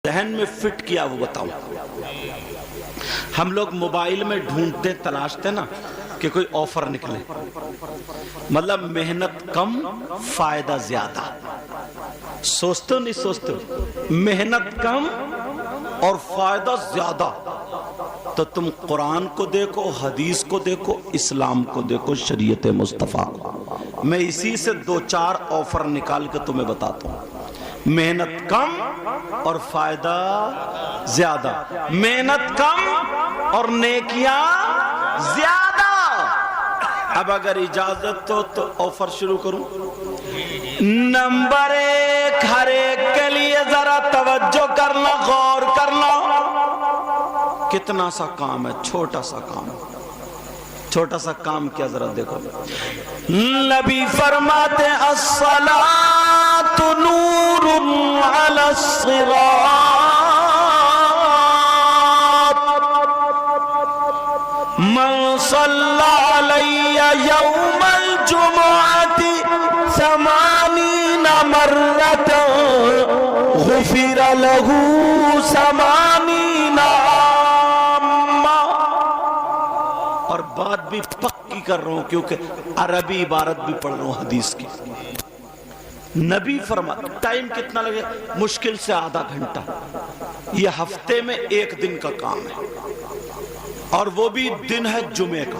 ذہن میں فٹ کیا وہ بتاؤں۔ ہم لوگ موبائل میں ڈھونڈتے تلاشتے نا کہ کوئی آفر نکلے، مطلب محنت کم فائدہ زیادہ، سوچتے نہیں سوچتے، محنت کم اور فائدہ زیادہ، تو تم قرآن کو دیکھو، حدیث کو دیکھو، اسلام کو دیکھو، شریعت مصطفیٰ کو۔ میں اسی سے دو چار آفر نکال کے تمہیں بتاتا ہوں۔ محنت کم اور فائدہ زیادہ، محنت کم اور نیکیاں زیادہ۔ اب اگر اجازت ہو تو آفر شروع کروں۔ نمبر ایک، ہر ایک کے لیے ذرا توجہ کرنا، غور کرنا۔ کتنا سا کام ہے، چھوٹا سا کام ہے، چھوٹا سا کام کیا ذرا دیکھو۔ نبی فرماتے ہیں الصلاۃ نور علی الصراط، من صلی علی یوم الجمعۃ 80 مرۃ غفر له 80 عامہ۔ اور بات بھی پکی کر رہا ہوں کیونکہ عربی عبارت بھی پڑھ رہا ہوں حدیث کی۔ نبی فرماتے ٹائم کتنا لگے؟ مشکل سے آدھا گھنٹہ۔ یہ ہفتے میں ایک دن کا کام ہے، اور وہ بھی دن ہے جمعے کا۔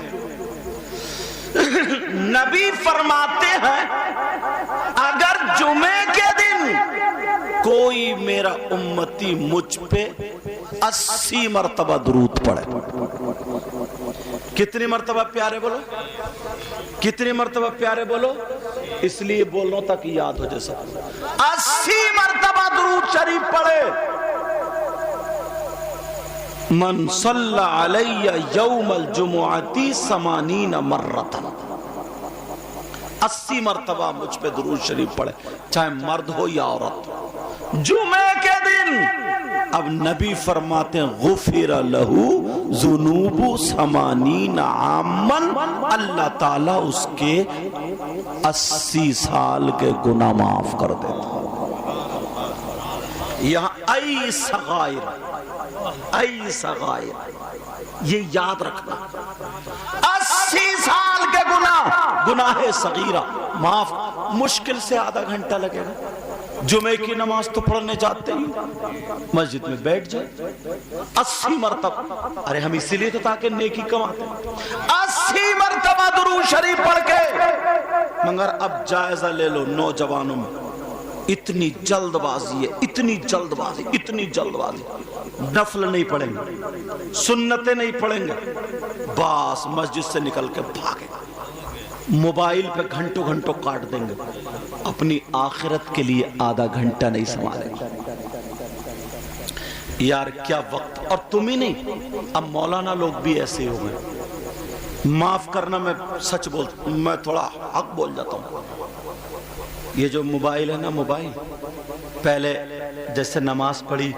نبی فرماتے ہیں اگر جمعے کے دن کوئی میرا امتی مجھ پہ 80 مرتبہ درود پڑھے۔ کتنی مرتبہ پیارے بولو؟ کتنی مرتبہ پیارے بولو؟ اس لیے بول رہا ہوں تاکہ یاد ہو جیسا۔ 80 مرتبہ درود شریف پڑھے۔ من صلی علی یوم الجمعۃ 80 مرۃ، 80 مرتبہ مجھ پہ درود شریف پڑھے، چاہے مرد ہو یا عورت، جمعے کے دن۔ اب نبی فرماتے ہیں غفر لہ ذنوب 80 عاما، اللہ تعالیٰ اس کے 80 سال کے گناہ معاف کر دیتا۔ یہاں ای صغائر، ای صغائر، یہ یاد رکھنا، 80 سال کے گناہ صغیرہ معاف۔ مشکل سے آدھا گھنٹہ لگے گا۔ جمعے کی نماز تو پڑھنے جاتے ہی، مسجد میں بیٹھ جائے 80 مرتبہ، ارے ہم اسی لیے تو تاکہ نیکی کماتے ہیں، 80 مرتبہ درود شریف پڑھ کے۔ مگر اب جائزہ لے لو نوجوانوں میں، اتنی جلد بازی ہے، اتنی جلد بازی، اتنی جلد بازی۔ نفل نہیں پڑھیں گے، سنتیں نہیں پڑھیں گے، بس مسجد سے نکل کے بھاگیں گے، موبائل پہ گھنٹوں گھنٹوں کاٹ دیں گے، اپنی آخرت کے لیے آدھا گھنٹہ نہیں سنبھالیں گے۔ یار کیا وقت! اور تم ہی نہیں، اب مولانا لوگ بھی ایسے ہو گئے۔ معاف کرنا، میں سچ بولتا ہوں، میں تھوڑا حق بول جاتا ہوں۔ یہ جو موبائل ہے نا، موبائل پہلے جیسے نماز پڑھی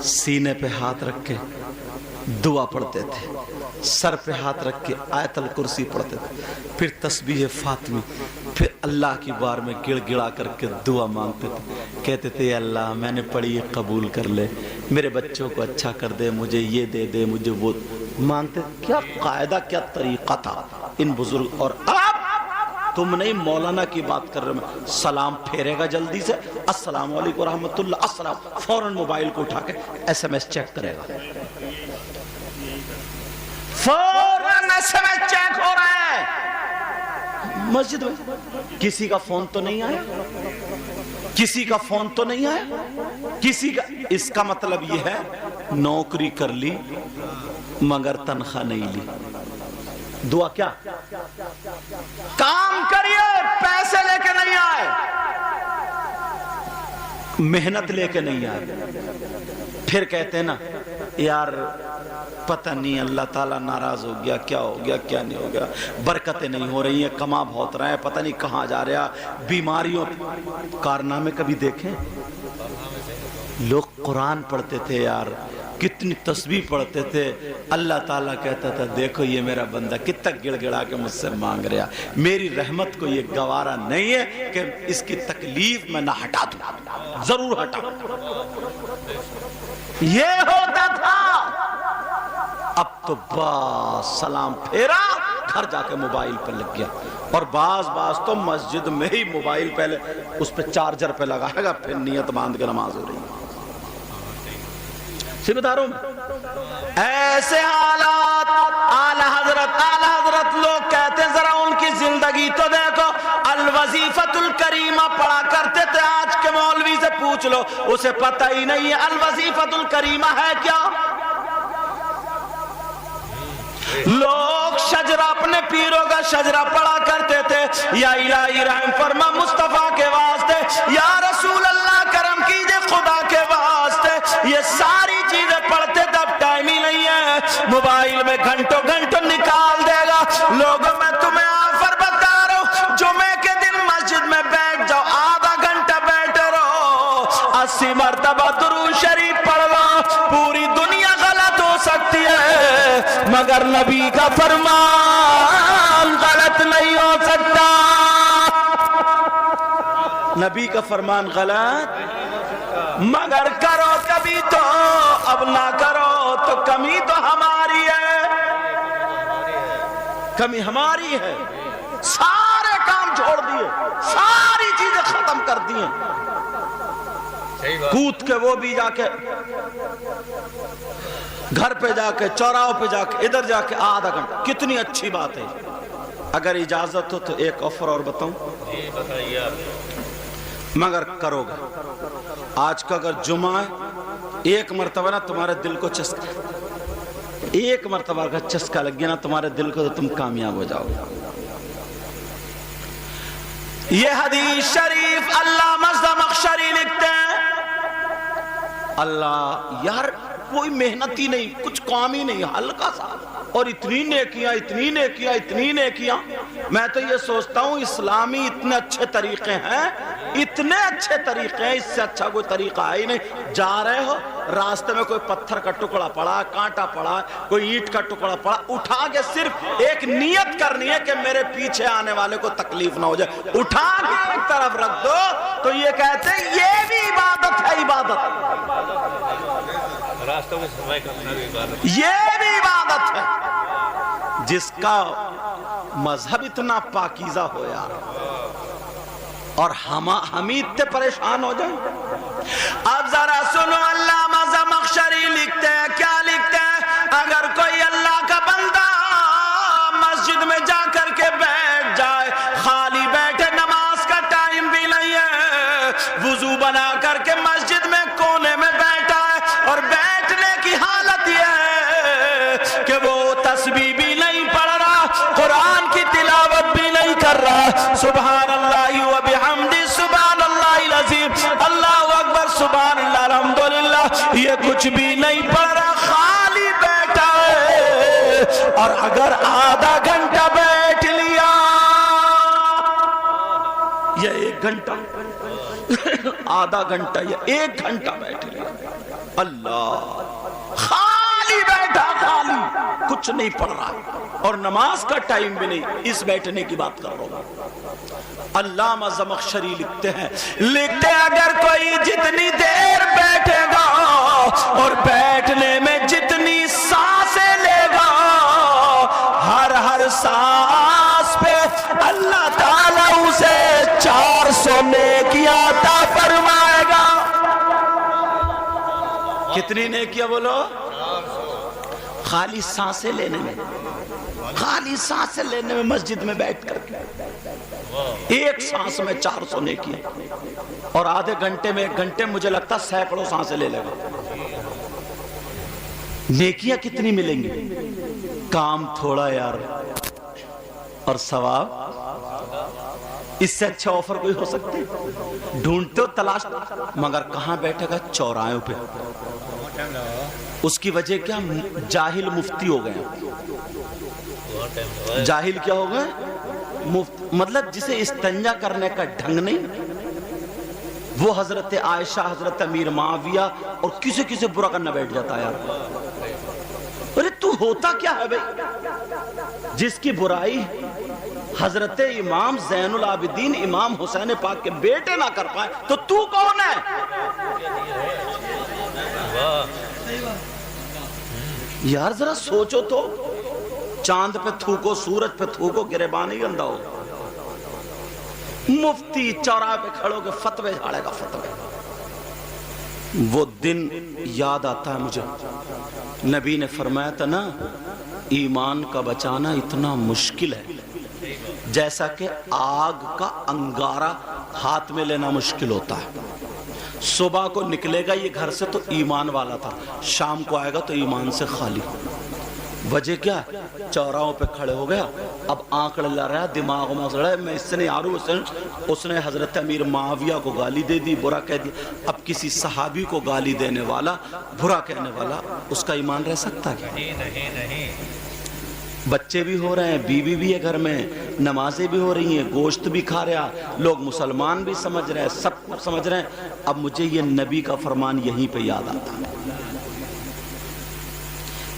سینے پہ ہاتھ رکھ کے دعا پڑھتے تھے، سر پہ ہاتھ رکھ کے آیت الکرسی پڑھتے تھے، پھر تسبیح فاطمی، پھر اللہ کی بار میں گڑ گڑا کر کے دعا مانگتے تھے، کہتے تھے اللہ میں نے پڑھی قبول کر لے، میرے بچوں کو اچھا کر دے، مجھے یہ دے دے، مجھے وہ مانگتے۔ کیا قاعدہ، کیا طریقہ تھا ان بزرگ۔ اور اب تم نہیں، مولانا کی بات کر رہے میں، سلام پھیرے گا جلدی سے، السلام علیکم ورحمۃ اللہ، السلام، فوراً موبائل کو اٹھا کے SMS چیک کرے گا، فوراً SMS چیک ہو رہا ہے مسجد میں۔ کسی کا فون تو نہیں آیا، کسی کا فون تو نہیں آیا، کسی کا۔ اس کا مطلب یہ ہے نوکری کر لی مگر تنخواہ نہیں لی۔ دعا کیا؟ کام کریے، پیسے لے کے نہیں آئے، محنت لے کے نہیں آئے۔ پھر کہتے ہیں نا یار پتہ نہیں اللہ تعالیٰ ناراض ہو گیا، کیا ہو گیا، کیا نہیں ہو گیا، برکتیں نہیں ہو رہی ہیں، کما بہت رہے ہیں، پتہ نہیں کہاں جا رہا، بیماریوں۔ کارنامے کبھی دیکھیں؟ لوگ قرآن پڑھتے تھے یار، کتنی تسبیح پڑھتے تھے، اللہ تعالیٰ کہتا تھا دیکھو یہ میرا بندہ کتنا گڑ گڑا کے مجھ سے مانگ رہا، میری رحمت کو یہ گوارا نہیں ہے کہ اس کی تکلیف میں نہ ہٹا دوں، ضرور ہٹا۔ یہ ہوتا تھا. اب تو بس سلام پھیرا, گھر جا کے موبائل پہ لگ گیا. اور بعض تو مسجد میں ہی موبائل پہلے اس پہ چارجر پہ لگائے گا, پھر نیت باندھ کے نماز ہو رہی ہے. بتا رہا ہوں ایسے حالات. اعلی حضرت لوگ کہتے ہیں ذرا ان کی زندگی تو دیکھو. الوظیفۃ الکریمہ پڑھا کرتے تھے, آج کے مولوی سے پوچھ لو اسے پتہ ہی نہیں ہے الوظیفۃ الکریمہ ہے کیا. لوگ شجرہ, اپنے پیروں کا شجرہ پڑھا کرتے تھے, یا الہی رحم فرما مصطفیٰ کے واسطے, یا رسول اللہ کرم کیجئے خدا کے واسطے. یہ ساری چیزیں پڑھتے تھے, اب ٹائم ہی نہیں ہے. موبائل میں گھنٹوں نکال دے گا. لوگوں میں تمہیں آفر بتا رہا ہوں, جمعے کے دن مسجد میں بیٹھ جاؤ, آدھا گھنٹہ بیٹھے رہو, 80 مرتبہ درود شریف پڑھ لو. پوری دنیا غلط ہو سکتی ہے مگر نبی کا فرمان غلط نہیں ہو سکتا. نبی کا فرمان غلط مگر کرو کبھی تو, اب نہ کرو تو کمی تو ہماری ہے, کمی ہماری ہے. سارے کام چھوڑ دیے, ساری چیزیں ختم کر دی ہیں, کود کے وہ بھی جا کے گھر پہ جا کے, چوراہوں پہ جا کے, ادھر جا کے آدھا گھنٹہ. کتنی اچھی بات ہے. اگر اجازت ہو تو ایک آفر اور بتاؤں, مگر کرو گا. آج کا اگر جمعہ ہے, ایک مرتبہ نا تمہارے دل کو چسکا, ایک مرتبہ کا چسکا لگ گیا نا تمہارے دل کو, تو تم کامیاب ہو جاؤ گے. یہ حدیث شریف علامہ زمخشری لکھتے ہیں, اللہ یار کوئی محنت ہی نہیں, کچھ کام ہی نہیں, ہلکا سا, اور اتنی نیکیاں. میں تو یہ سوچتا ہوں اسلامی اتنے اچھے طریقے ہیں, اس سے اچھا کوئی طریقہ ہے ہی نہیں. جا رہے ہو, راستے میں کوئی پتھر کا ٹکڑا پڑا, کانٹا پڑا, کوئی اینٹ کا ٹکڑا پڑا, اٹھا کے صرف ایک نیت کرنی ہے کہ میرے پیچھے آنے والے کو تکلیف نہ ہو جائے, اٹھا کے ایک طرف رکھ دو. تو یہ کہتے ہیں یہ بھی عبادت ہے. یہ بھی عبادت ہے. جس کا مذہب اتنا پاکیزہ ہو یار, اور ہم اتنے پریشان ہو جائیں. اب ذرا سنو, علامہ زمخشری لکھتے ہیں, کیا لکھتے ہیں, اگر کوئی اللہ کا بندہ مسجد میں جا کر کے بیٹھ جائے, خالی بیٹھے, نماز کا ٹائم بھی نہیں ہے, وضو بنا کر کے مسجد میں کونے میں بیٹھا ہے, اور بیٹھنے کی حالت یہ ہے کہ وہ تسبیح بھی نہیں پڑھ رہا, قرآن کی تلاوت بھی نہیں کر رہا, سبحان اللہ و بحمدہ, سبحان اللہ العظیم, اللہ اکبر, سبحان اللہ, الحمدللہ, یہ کچھ بھی نہیں پڑھ رہا, خالی بیٹھا ہے. اور اگر آدھا گھنٹہ بیٹھ لیا یا ایک گھنٹہ, آدھا گھنٹہ یا ایک گھنٹہ بیٹھ لیا, اللہ, خالی بیٹھا, خالی کچھ نہیں پڑھ رہا, اور نماز کا ٹائم بھی نہیں, اس بیٹھنے کی بات کر رہا ہوں. علامہ زمخشری لکھتے ہیں اگر کوئی جتنی دیر بیٹھے گا اور بیٹھنے میں جتنی سانسیں لے گا, ہر سانس پہ اللہ تعالیٰ اسے 400 نیکیاں عطا فرمائے گا. کتنی نیکیاں بولو؟ خالی سانسیں لینے میں, خالی سانسیں لینے میں, مسجد میں بیٹھ کر کے ایک سانس میں 400 نیکیاں, اور آدھے گھنٹے میں, ایک گھنٹے مجھے لگتا سینکڑوں سانسیں لے لے گا. نیکیاں کتنی ملیں گی؟ کام تھوڑا یار, اور ثواب, اس سے اچھا آفر کوئی ہو سکتی؟ ڈھونڈتے ہو, تلاش, مگر کہاں بیٹھے گا؟ چوراہوں پہ. اس کی وجہ کیا؟ جاہل مفتی ہو گئے. جاہل کیا ہو گئے؟ مطلب جسے استنجا کرنے کا ڈھنگ نہیں, وہ حضرت عائشہ, حضرت امیر معاویہ اور کسی سے برا کرنا بیٹھ جاتا ہے یار. ارے تو ہوتا کیا ہے بھئی؟ جس کی برائی حضرت امام زین العابدین امام حسین پاک کے بیٹے نہ کر پائے, تو کون ہے؟ یار ذرا سوچو تو، چاند پہ تھوکو، سورج پہ تھوکو، گریبان ہی گندا ہو. مفتی چوراہے پہ کھڑو کے فتوے جھاڑے گا فتوے. وہ دن یاد آتا ہے مجھے، نبی نے فرمایا تھا نا ایمان کا بچانا اتنا مشکل ہے جیسا کہ آگ کا انگارہ ہاتھ میں لینا مشکل ہوتا ہے. صبح کو نکلے گا یہ گھر سے تو ایمان والا تھا، شام کو آئے گا تو ایمان سے خالی. وجہ کیا ہے؟ چوراہوں پہ کھڑے ہو گیا، اب آنکھ لڑ رہا ہے، دماغ میں رہا ہے میں اس سے نہیں آ رہا ہوں. اس نے حضرت امیر معاویہ کو گالی دے دی، برا کہہ دی. اب کسی صحابی کو گالی دینے والا، برا کہنے والا، اس کا ایمان رہ سکتا ہے؟ نہیں. بچے بھی ہو رہے ہیں، بیوی بھی ہے گھر میں، نمازیں بھی ہو رہی ہیں، گوشت بھی کھا رہا، لوگ مسلمان بھی سمجھ رہے ہیں، سب کچھ سمجھ رہے ہیں. اب مجھے یہ نبی کا فرمان یہیں پہ یاد آتا ہے،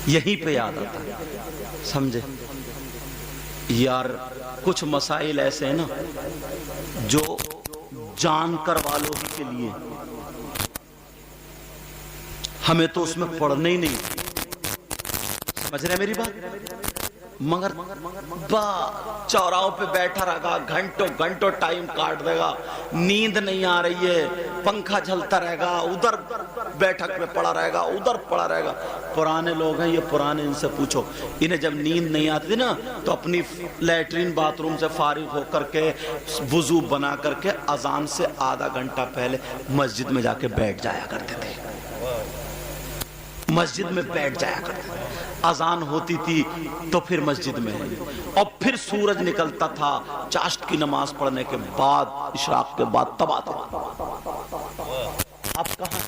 یہیں پہ یاد آتا ہے. سمجھے یار، کچھ مسائل ایسے ہیں نا جو جان کر والوں ہی کے لیے، ہمیں تو اس میں پڑھنے ہی نہیں. سمجھ رہے میری بات؟ مگر چوراہوں پہ بیٹھا رہے گا، گھنٹوں گھنٹوں ٹائم کاٹ دے گا، نیند نہیں آ رہی ہے، پنکھا جھلتا رہے گا، ادھر بیٹھک میں پڑا رہے گا، ادھر پڑا رہے گا. پرانے لوگ ہیں یہ، پرانے، ان سے پوچھو، انہیں جب نیند نہیں آتی تھی نا تو اپنی لیٹرین باتھ روم سے فارغ ہو کر کے وضو بنا کر کے اذان سے آدھا گھنٹہ پہلے مسجد میں جا کے بیٹھ جایا کرتے تھے. مسجد میں بیٹھ جایا کرتے تھے. اذان ہوتی تھی تو پھر مسجد میں، اور پھر سورج نکلتا تھا چاشت کی نماز پڑھنے کے بعد، اشراق کے بعد، تب آتا. اب کہاں؟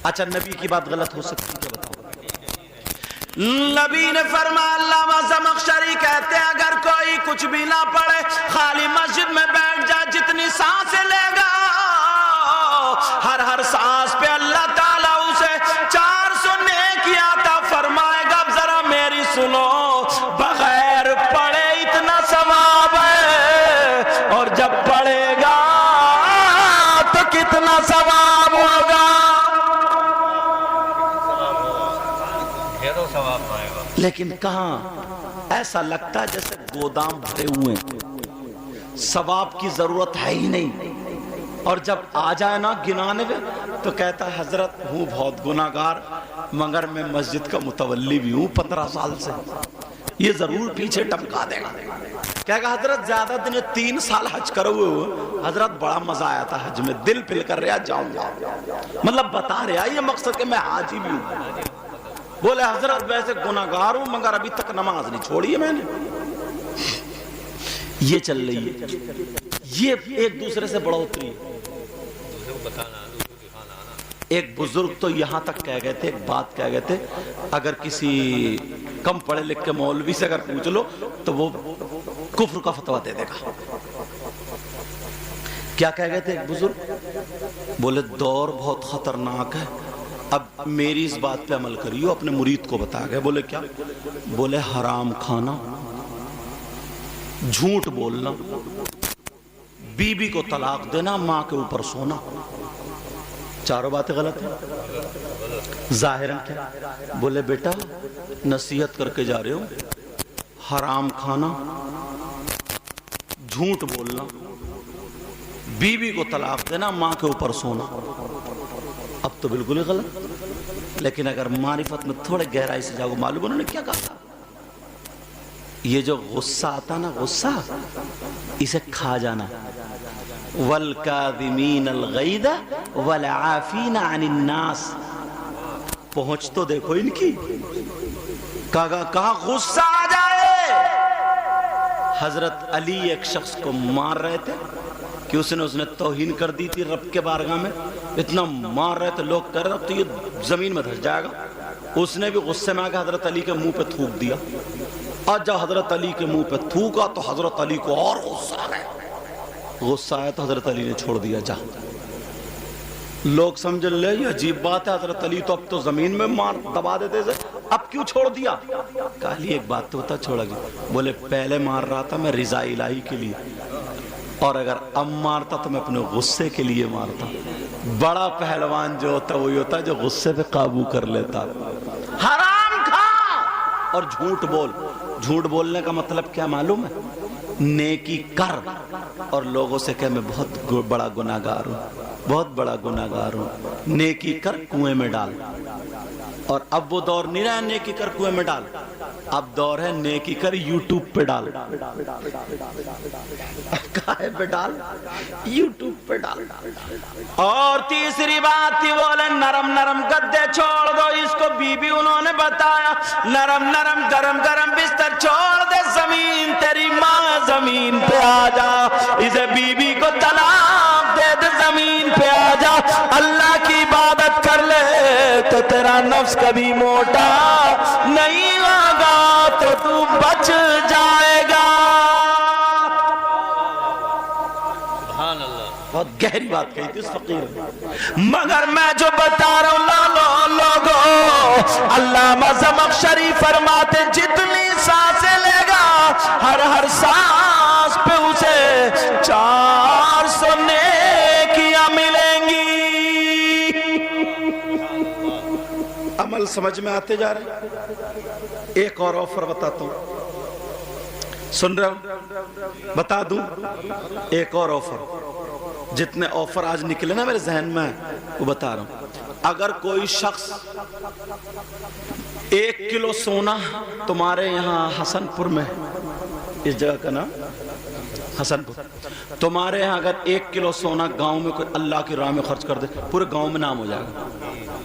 اچھا نبی کی بات غلط ہو سکتی ہے؟ بتاؤ. نبی نے فرمایا، علامہ زمخشری کہتے ہیں اگر کوئی کچھ بھی نہ پڑھے، خالی مسجد میں بیٹھ جائے، جتنی سانسیں لے گا ہر ہر سانس پہ اللہ تعالیٰ اسے 400 نیکی عطا فرمائے گا. ذرا میری سنو، بغیر پڑھے اتنا ثواب ہے، اور جب پڑھے گا تو کتنا ثواب ہوگا. لیکن کہاں؟ ایسا لگتا ہے جیسے گودام بھرے ہوئے ہیں، ثواب کی ضرورت ہے ہی نہیں. اور جب آ جائے نا گنانے میں تو کہتا ہے حضرت ہوں بہت گناہگار، مگر میں مسجد کا متولی بھی ہوں 15 سال سے. یہ ضرور پیچھے ٹمکا دے گا، کہے گا حضرت زیادہ دن 3 سال حج کرے ہوئے، حضرت بڑا مزہ آیا تھا حج میں، دل پھل کر رہا جاؤں گا. مطلب بتا رہا یہ مقصد کہ میں حاجی بھی ہوں. بولے حضرت ویسے گناہگار ہوں مگر ابھی تک نماز نہیں چھوڑی ہے میں نے. یہ چل رہی ہے، یہ ایک دوسرے سے بڑھوتری ہے. ایک بزرگ تو یہاں تک کہہ گئے تھے، ایک بات کہہ گئے تھے، اگر کسی کم پڑھے لکھ کے مولوی سے اگر پوچھ لو تو وہ کفر کا فتویٰ دے دے گا. کیا کہہ گئے تھے ایک بزرگ؟ بولے دور بہت خطرناک ہے، اب میری اس بات پہ عمل کریو. اپنے مرید کو بتا گئے. بولے کیا؟ بولے حرام کھانا، جھوٹ بولنا، بیوی کو طلاق دینا، ماں کے اوپر سونا، چاروں باتیں غلط ہیں. ظاہراً کیا؟ بولے بیٹا نصیحت کر کے جا رہے ہو، حرام کھانا، جھوٹ بولنا، بیوی کو طلاق دینا، ماں کے اوپر سونا. اب تو بالکل ہی غلط. لیکن اگر معرفت میں تھوڑے گہرائی سے جاؤ، معلوم انہوں نے کیا کہا تھا؟ یہ جو غصہ آتا نا، غصہ اسے کھا جانا. وَالْكَاظِمِينَ الْغَيْظَ وَالْعَافِينَ عَنِ النَّاسِ. پہنچ تو دیکھو ان کی، کہاں غصہ آ جائے. حضرت علی ایک شخص کو مار رہے تھے کہ اس نے توہین کر دی تھی رب کے بارگاہ میں، اتنا مار رہے تھے، لوگ کہہ رہے اب تو یہ زمین میں دھس جائے گا. اس نے بھی غصے میں آ کے حضرت علی کے منہ پہ تھوک دیا. اور جب حضرت علی کے منہ پہ تھوکا تو حضرت علی کو اور غصہ آ گیا. غصہ آیا تو حضرت علی نے چھوڑ دیا. جا لوگ سمجھ لے یہ عجیب بات ہے، حضرت علی تو اب تو زمین میں مار دبا دیتے تھے، اب کیوں چھوڑ دیا؟ کہا لی ایک بات تو بتا چھوڑا گیا. بولے پہلے مار رہا تھا میں رضا الہی کے لیے، اور اگر اب مارتا تو میں اپنے غصے کے لیے مارتا. بڑا پہلوان جو ہوتا وہی ہوتا ہے جو غصے پہ قابو کر لیتا. حرام اور جھوٹ بول. جھوٹ بولنے کا مطلب کیا معلوم ہے؟ نیکی کر اور لوگوں سے کہ میں بہت بڑا گناہگار ہوں, بہت بڑا گناہگار ہوں. نیکی کر کنویں میں ڈال. اور اب وہ دور نہیں رہا نیکی کر کنویں میں ڈال, اب دور ہے نیکی کر یوٹیوب پہ ڈال. کہاں پہ ڈال؟ یوٹیوب پہ ڈال. اور تیسری بات تھی بولے نرم نرم گدے چھوڑ دو. اس کو بی بی انہوں نے بتایا نرم نرم گرم گرم بستر چھوڑ دے, زمین تیری ماں زمین پہ آ جا. اسے بی بی کو طلاق دے دے, زمین پہ آ جا. اللہ کی عبادت کر لے تو تیرا نفس کبھی موٹا نہیں ہوگا, تو تو بچ جائے گا. سبحان اللہ, بہت گہری بات کہی تھی اس فقیر نے. مگر میں جو بتا رہا ہوں لوگوں, علامہ زمخشری فرماتے جتنی سانسیں لے گا ہر سانس پہ اسے 400 نیکیاں ملیں گی. عمل سمجھ میں آتے جا رہے. ایک اور آفر بتاتا ہوں, سن رہے ہو؟ بتا دوں ایک اور آفر. جتنے آفر آج نکلے نا میرے ذہن میں وہ بتا رہا ہوں. اگر کوئی شخص 1 کلو سونا تمہارے یہاں حسن پور میں, اس جگہ کا نام حسن پور, تمہارے یہاں اگر 1 کلو سونا گاؤں میں کوئی اللہ کی راہ میں خرچ کر دے, پورے گاؤں میں نام ہو جائے گا,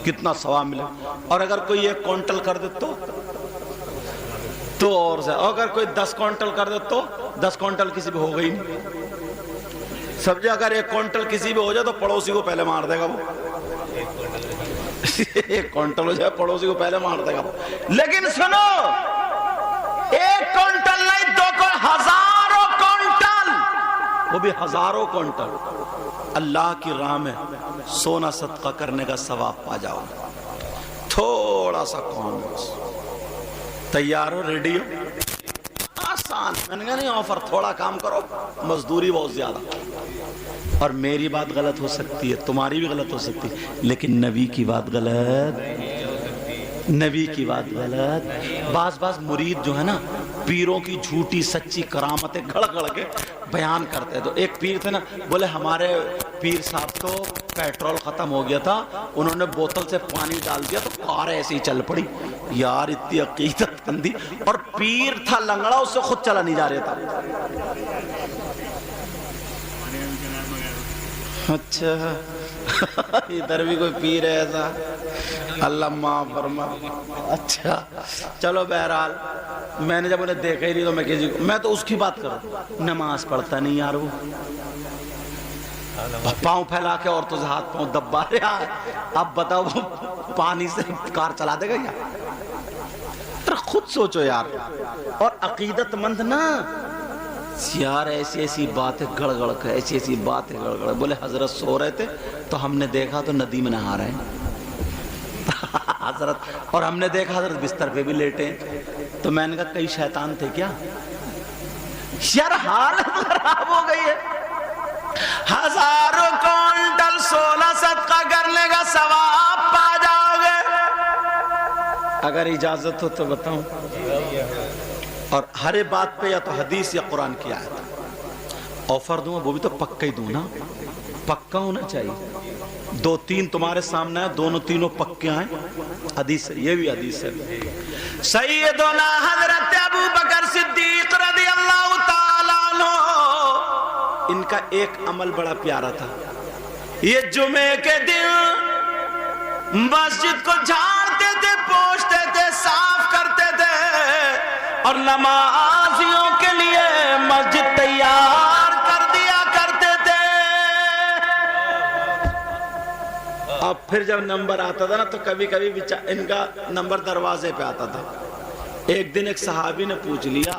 کتنا ثواب ملے. اور اگر کوئی 1 کوئنٹل کر دے تو اور سے, اگر کوئی 10 کوئنٹل کر دے تو 10 کوئنٹل کسی بھی ہو گئی نہیں. سمجھے, اگر 1 کوئنٹل کسی بھی ہو جائے تو پڑوسی کو پہلے مار دے گا وہ. 1 کوئنٹل ہو جائے پڑوسی کو پہلے مار دے گا. لیکن سنو, 1 کوئنٹل نہیں 2 کوئنٹل, ہزاروں کوئنٹل, وہ بھی ہزاروں کوئنٹل اللہ کی راہ میں سونا صدقہ کرنے کا ثواب پا جاؤ. تھوڑا سا کام بس. تیار ہو, ریڈی ہو؟ آسان. میں نے کہا نہیں آفر, تھوڑا کام کرو, مزدوری بہت زیادہ. اور میری بات غلط ہو سکتی ہے, تمہاری بھی غلط ہو سکتی ہے, لیکن نبی کی بات غلط, نبی کی بات غلط. بعض مرید جو ہے نا پیروں کی جھوٹی سچی کرامتیں گھڑ گھڑ کے بیان کرتے ہیں. تو ایک پیر تھے نا, بولے ہمارے پیر صاحب کو پیٹرول ختم ہو گیا تھا, انہوں نے بوتل سے پانی ڈال دیا تو کار ایسے ہی چل پڑی. یار اتنی عقیدت مندی, اور پیر تھا لنگڑا, اس سے خود چلا نہیں جا رہا تھا. اچھا ادھر بھی کوئی پیر ہے ایسا, اللہ معاف فرما. اچھا چلو, بہرحال میں نے جب انہیں دیکھا ہی نہیں تو میں کسی کو, میں تو اس کی بات کروں, نماز پڑھتا نہیں یار وہ, پاؤں پھیلا کے عورتوں سے ہاتھ پاؤں دبا رہا ہے. اب بتاؤ وہ پانی سے کار چلا دے گا یار؟ خود سوچو یار. اور عقیدت مند نا یار, ایسی باتیں گڑ گڑ کر, ایسی باتیں گڑ گڑ. بولے حضرت سو رہے تھے تو ہم نے دیکھا تو ندی میں نہا رہے ہیں حضرت, اور ہم نے دیکھا حضرت بستر پہ بھی لیٹے. تو میں نے کہا کئی شیطان تھے کیا یار؟ حالت خراب ہو گئی ہے. ہزاروں کوئنٹل سونا صدقہ کرنے کا ثواب پا جاؤ گے. اگر اجازت ہو تو بتاؤں, اور ہر بات پہ یا تو حدیث یا قرآن کی آیت. آفر دوں وہ بھی تو پکا ہی دوں نا, پکا ہونا چاہیے. 2-3 تمہارے سامنے ہیں, دونوں تینوں پکے ہیں. حدیث ہے, یہ بھی حدیث ہے. سیدنا حضرت ابو بکر صدیق رضی اللہ تعالیٰ عنہ, ان کا ایک عمل بڑا پیارا تھا. یہ جمعے کے دن مسجد کو جھاڑتے تھے, پوچھتے تھے, صاف کرتے تھے, اور نمازیوں کے لیے مسجد تیار کر دیا کرتے تھے. اب پھر جب نمبر آتا تھا نا تو کبھی کبھی ان کا نمبر دروازے پہ آتا تھا. ایک دن ایک صحابی نے پوچھ لیا,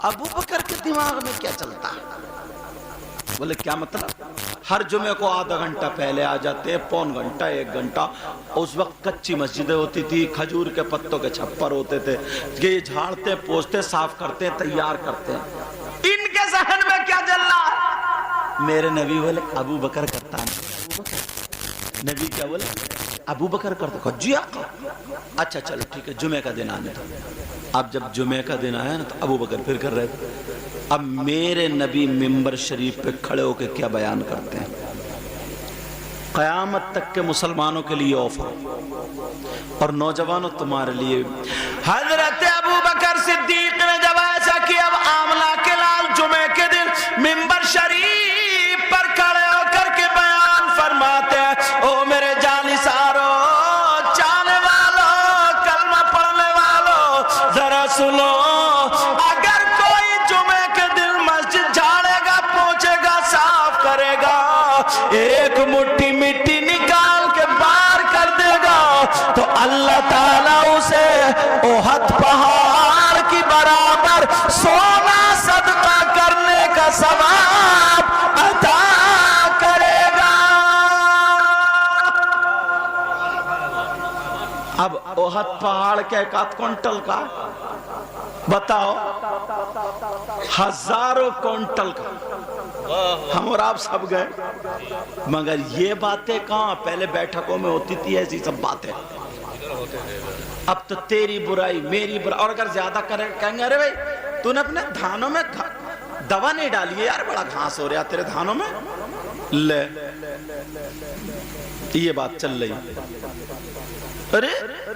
ابو بکر کے دماغ میں کیا چلتا ہے؟ بولے کیا مطلب؟ ہر جمعے کو آدھا گھنٹہ پہلے آ جاتے, پون گھنٹہ 1 گھنٹہ. اس وقت کچی مسجدیں ہوتی تھی, کھجور کے پتوں کے چھپر ہوتے تھے, یہ جھاڑتے, پوچھتے, صاف کرتے, تیار کرتے. ان کے ذہن میں کیا چل رہا؟ میرے نبی بولے ابو بکر کرتا ہے. نبی کیا بولے؟ ابو بکر کرتا جی آقا اچھا چلو ٹھیک ہے جمعہ کا دن آنے دو. اب جب جمعہ کا دن آیا نا تو ابو بکر پھر کر رہے تھے. اب میرے نبی ممبر شریف پہ کھڑے ہو کے کیا بیان کرتے ہیں, قیامت تک کے مسلمانوں کے لیے آفر اور نوجوانوں تمہارے لیے. حضرت ابو بکر صدیق نے جب ایسا کیا, اب آملہ کے لال جمعے کے دن ممبر شریف پر کھڑے ہو کر کے بیان فرماتے ہیں, او میرے جانثاروں, چاہنے والوں, کلمہ پڑھنے والوں, ذرا سنو. اگر کوئی جمعے کے دن مسجد جھاڑے گا, پوچھے گا, صاف کرے گا, ایک مٹھی مٹی نکال کے باہر کر دے گا, تو اللہ تعالیٰ اسے احد پہاڑ کی برابر سونا صدقہ کرنے کا ثواب عطا کرے گا. اب احد پہاڑ کے 1 کوئنٹل کا بتاؤ, 1000 کوئنٹل کا. ہم اور آپ سب گئے, مگر یہ باتیں کہاں پہلے بیٹھکوں میں ہوتی تھی ایسی سب باتیں. اب تو تیری برائی میری برائی, اور اگر زیادہ کہیں گے ارے بھائی تو نے اپنے دھانوں میں دوا نہیں ڈالی ہے یار, بڑا گھاس ہو رہا تیرے دھانوں میں, لے یہ بات چل رہی. ارے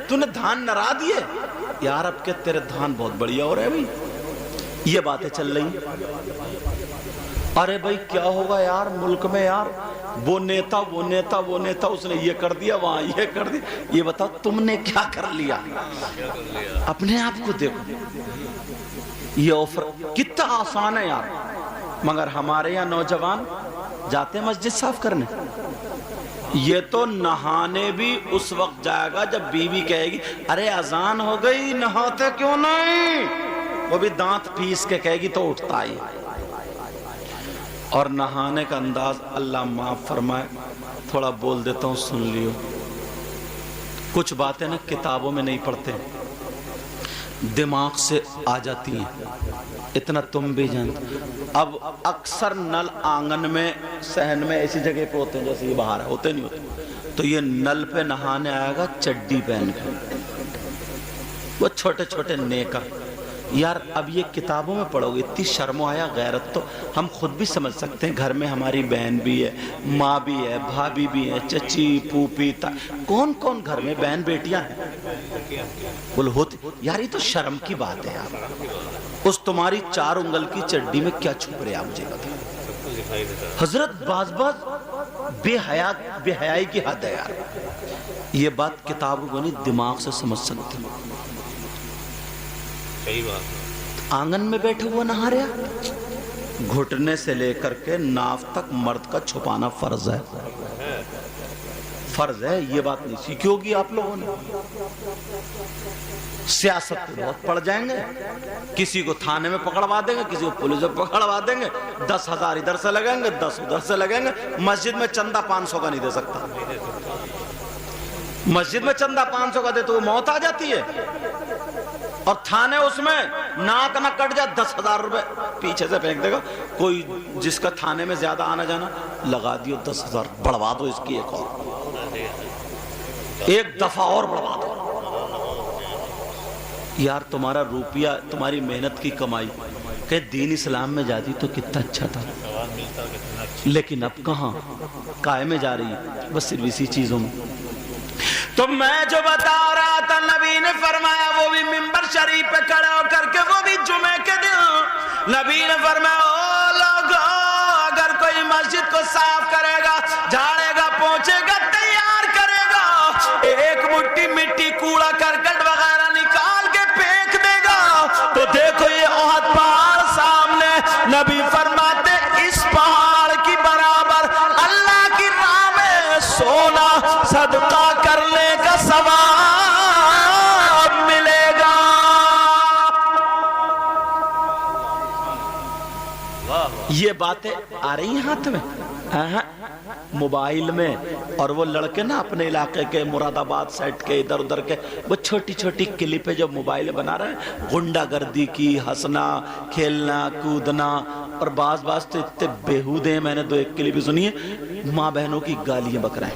تو نے دھان نرا دیے یار, اب کہ تیرے دھان بہت بڑھیا ہو رہے ہیں بھائی, یہ باتیں چل رہی. ارے بھائی کیا ہوگا یار ملک میں یار, وہ نیتا اس نے یہ کر دیا, وہاں یہ کر دیا. یہ بتاؤ تم نے کیا کر لیا, اپنے آپ کو دیکھو. یہ آفر کتنا آسان ہے یار, مگر ہمارے یہاں نوجوان جاتے ہیں مسجد صاف کرنے. یہ تو نہانے بھی اس وقت جائے گا جب بیوی کہے گی ارے اذان ہو گئی, نہاتے کیوں نہیں, وہ بھی دانت پیس کے کہے گی تو اٹھتا ہی. اور نہانے کا انداز اللہ معاف فرمائے, تھوڑا بول دیتا ہوں سن لیو. کچھ باتیں نا کتابوں میں نہیں پڑھتے, دماغ سے آ جاتی ہیں, اتنا تم بھی جانتے. اب اکثر نل آنگن میں صحن میں ایسی جگہ پہ ہوتے ہیں جیسے یہ باہر ہوتے نہیں ہوتے, تو یہ نل پہ نہانے آئے گا چڈی پہن کے, وہ چھوٹے چھوٹے نیکا. یار اب یہ کتابوں میں پڑھو گے, اتنی شرم و حیا غیرت تو ہم خود بھی سمجھ سکتے ہیں. گھر میں ہماری بہن بھی ہے, ماں بھی ہے, بھابھی بھی ہے, چچی پھوپھی, کون کون گھر میں بہن بیٹیاں ہیں بول ہوتی. یار یہ تو شرم کی بات ہے یار, اس تمہاری 4 انگل کی چڈی میں کیا چھپ رہے آپ مجھے بتا. حضرت باز بے حیائی کی حد ہے یار. یہ بات کتابوں کو نہیں دماغ سے سمجھ سکتے. آنگن میں بیٹھے ہوا نہا رہا, گھٹنے سے لے کر کے ناف تک مرد کا چھپانا فرض ہے, فرض ہے. یہ بات نہیں سیکھی ہوگی آپ لوگوں نے. سیاست پہ بہت پڑ جائیں گے, کسی کو تھانے میں پکڑوا دیں گے, کسی کو پولیس میں پکڑوا دیں گے, 10,000 ادھر سے لگیں گے, 10 ادھر سے لگیں گے. مسجد میں چندہ 500 کا نہیں دے سکتا, مسجد میں چندہ 500 کا دے تو وہ موت آ جاتی ہے. اور تھانے اس میں ناک نہ کٹ جائے 10,000 روپے پیچھے سے پھینک دے گا. کوئی جس کا تھانے میں زیادہ آنا جانا لگا دیو 10,000, بڑھوا دو اس کی ایک دفعہ اور بڑھوا دو. یار تمہارا روپیہ, تمہاری محنت کی کمائی کہ دین اسلام میں جاتی تو کتنا اچھا تھا, لیکن اب کہاں قائم میں جا رہی ہے بس صرف اسی چیزوں میں. تو میں جو بتا رہا تھا, نبی نے فرمایا, وہ بھی ممبر شریف پہ کھڑے ہو کر کے, وہ بھی جمعے کے دن نبی نے فرمایا, او لوگو اگر کوئی مسجد کو صاف کرے گا, جھاڑے گا, پوچھے گا, تیار کرے گا, ایک مٹھی مٹی کوڑا کرکٹ وغیرہ نکال کے پھینک دے گا, تو دیکھو یہ احد پہاڑ سامنے. نبی فرماتے اس پہاڑ کی برابر اللہ کی راہ میں سونا صدقہ کرنے کا ثواب ملے گا. یہ باتیں آ رہی ہیں ہاتھ میں, موبائل میں. اور وہ لڑکے نا اپنے علاقے کے مراد آباد سیٹ کے ادھر ادھر کے وہ چھوٹی چھوٹی کلپیں جو موبائل بنا رہے ہیں, غنڈہ گردی کی, ہنسنا کھیلنا کودنا, اور بعض تو اتنے بیہودے ہیں. میں نے 2-1 کلپ سنی ہے, ماں بہنوں کی گالیاں بک رہے ہیں.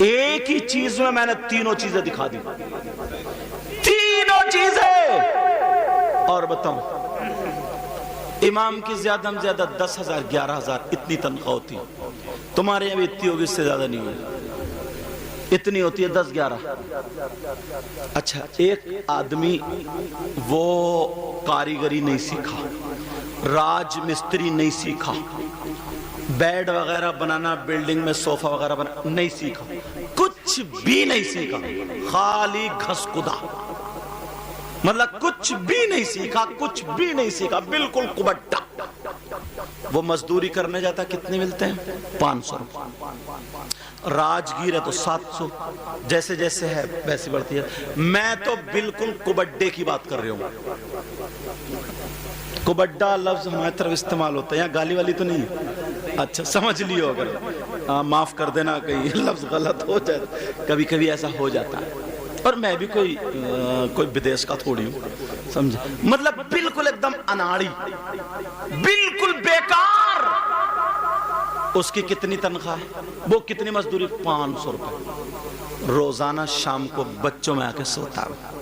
ایک ہی چیز میں نے تینوں چیزیں دکھا دی، تینوں چیزیں. اور بتاؤں امام کی زیادہ ہم زیادہ 10,000 11,000 اتنی تنخواہ ہوتی، تمہارے یہاں بھی اتنی ہوگی، اس سے زیادہ نہیں ہوگی، اتنی ہوتی ہے 10-11. اچھا ایک آدمی وہ کاریگری نہیں سیکھا، راج مستری نہیں سیکھا، بیڈ وغیرہ بنانا، بلڈنگ میں صوفہ وغیرہ بنانا نہیں سیکھا، کچھ بھی نہیں سیکھا، خالی گھس کدا، مطلب کچھ بھی نہیں سیکھا، کچھ بھی نہیں سیکھا، بالکل کبٹا. وہ مزدوری کرنے جاتا کتنے ملتے ہیں؟ 500 روپے. راجگیر ہے تو 700، جیسے جیسے ہے ویسی بڑھتی ہے. میں تو بالکل کبڈے کی بات کر رہی ہوں. کبڈا لفظ ہمارے طرف استعمال ہوتا ہے، یہاں گالی والی تو نہیں؟ اچھا سمجھ لیو، اگر معاف کر دینا کہیں لفظ غلط ہو جائے، کبھی کبھی ایسا ہو جاتا ہے. اور میں بھی کوئی بدیش کا تھوڑی ہوں، سمجھے؟ مطلب بالکل ایک دم اناڑی، بالکل بیکار. اس کی کتنی تنخواہ ہے؟ وہ کتنی مزدوری؟ 500 روپے. روزانہ شام کو بچوں میں آ کے سوتا ہے،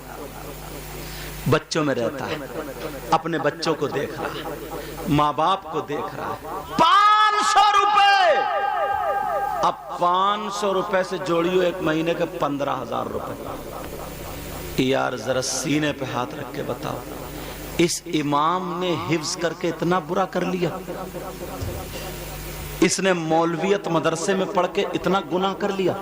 بچوں میں رہتا ہے، اپنے بچوں کو دیکھ رہا ہے، ماں باپ کو دیکھ رہا ہے. 500 روپے. اب 500 روپے سے جوڑیو ایک مہینے کے 15,000 روپے. یار ذرا سینے پہ ہاتھ رکھ کے بتاؤ، اس امام نے حفظ کر کے اتنا برا کر لیا؟ اس نے مولویت مدرسے میں پڑھ کے اتنا گناہ کر لیا؟